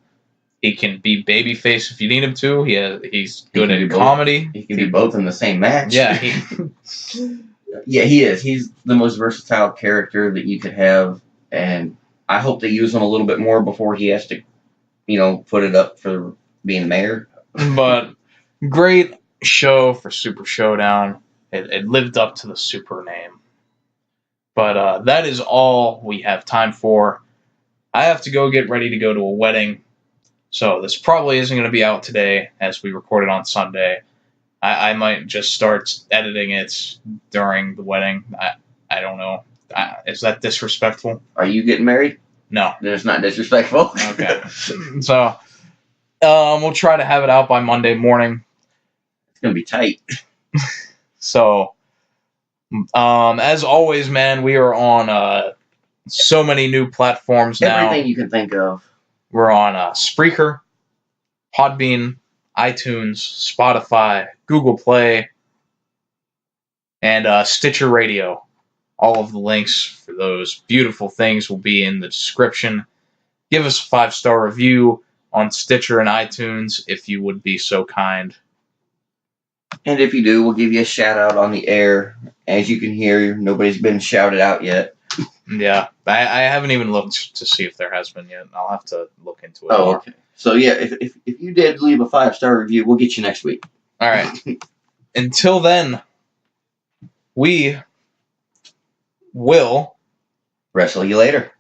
He can be babyface if you need him to. He's good at comedy. He can do both in the same match. Yeah. Yeah, he is. He's the most versatile character that you could have, and I hope they use him a little bit more before he has to, put it up for being mayor. But great show for Super Showdown. It lived up to the super name. But that is all we have time for. I have to go get ready to go to a wedding, so this probably isn't going to be out today as we record it on Sunday. I might just start editing it during the wedding. I don't know. Is that disrespectful? Are you getting married? No. Then it's not disrespectful. Okay. So we'll try to have it out by Monday morning. It's going to be tight. So, as always, man, we are on so many new platforms now. Everything you can think of. We're on Spreaker, Podbean, iTunes, Spotify, Google Play, and Stitcher Radio. All of the links for those beautiful things will be in the description. Give us a 5-star review on Stitcher and iTunes if you would be so kind. And if you do, we'll give you a shout out on the air. As you can hear, nobody's been shouted out yet. Yeah, I haven't even looked to see if there has been yet. I'll have to look into it. Oh, okay. So yeah, if you did leave a 5-star review, we'll get you next week. All right. Until then, we will wrestle you later.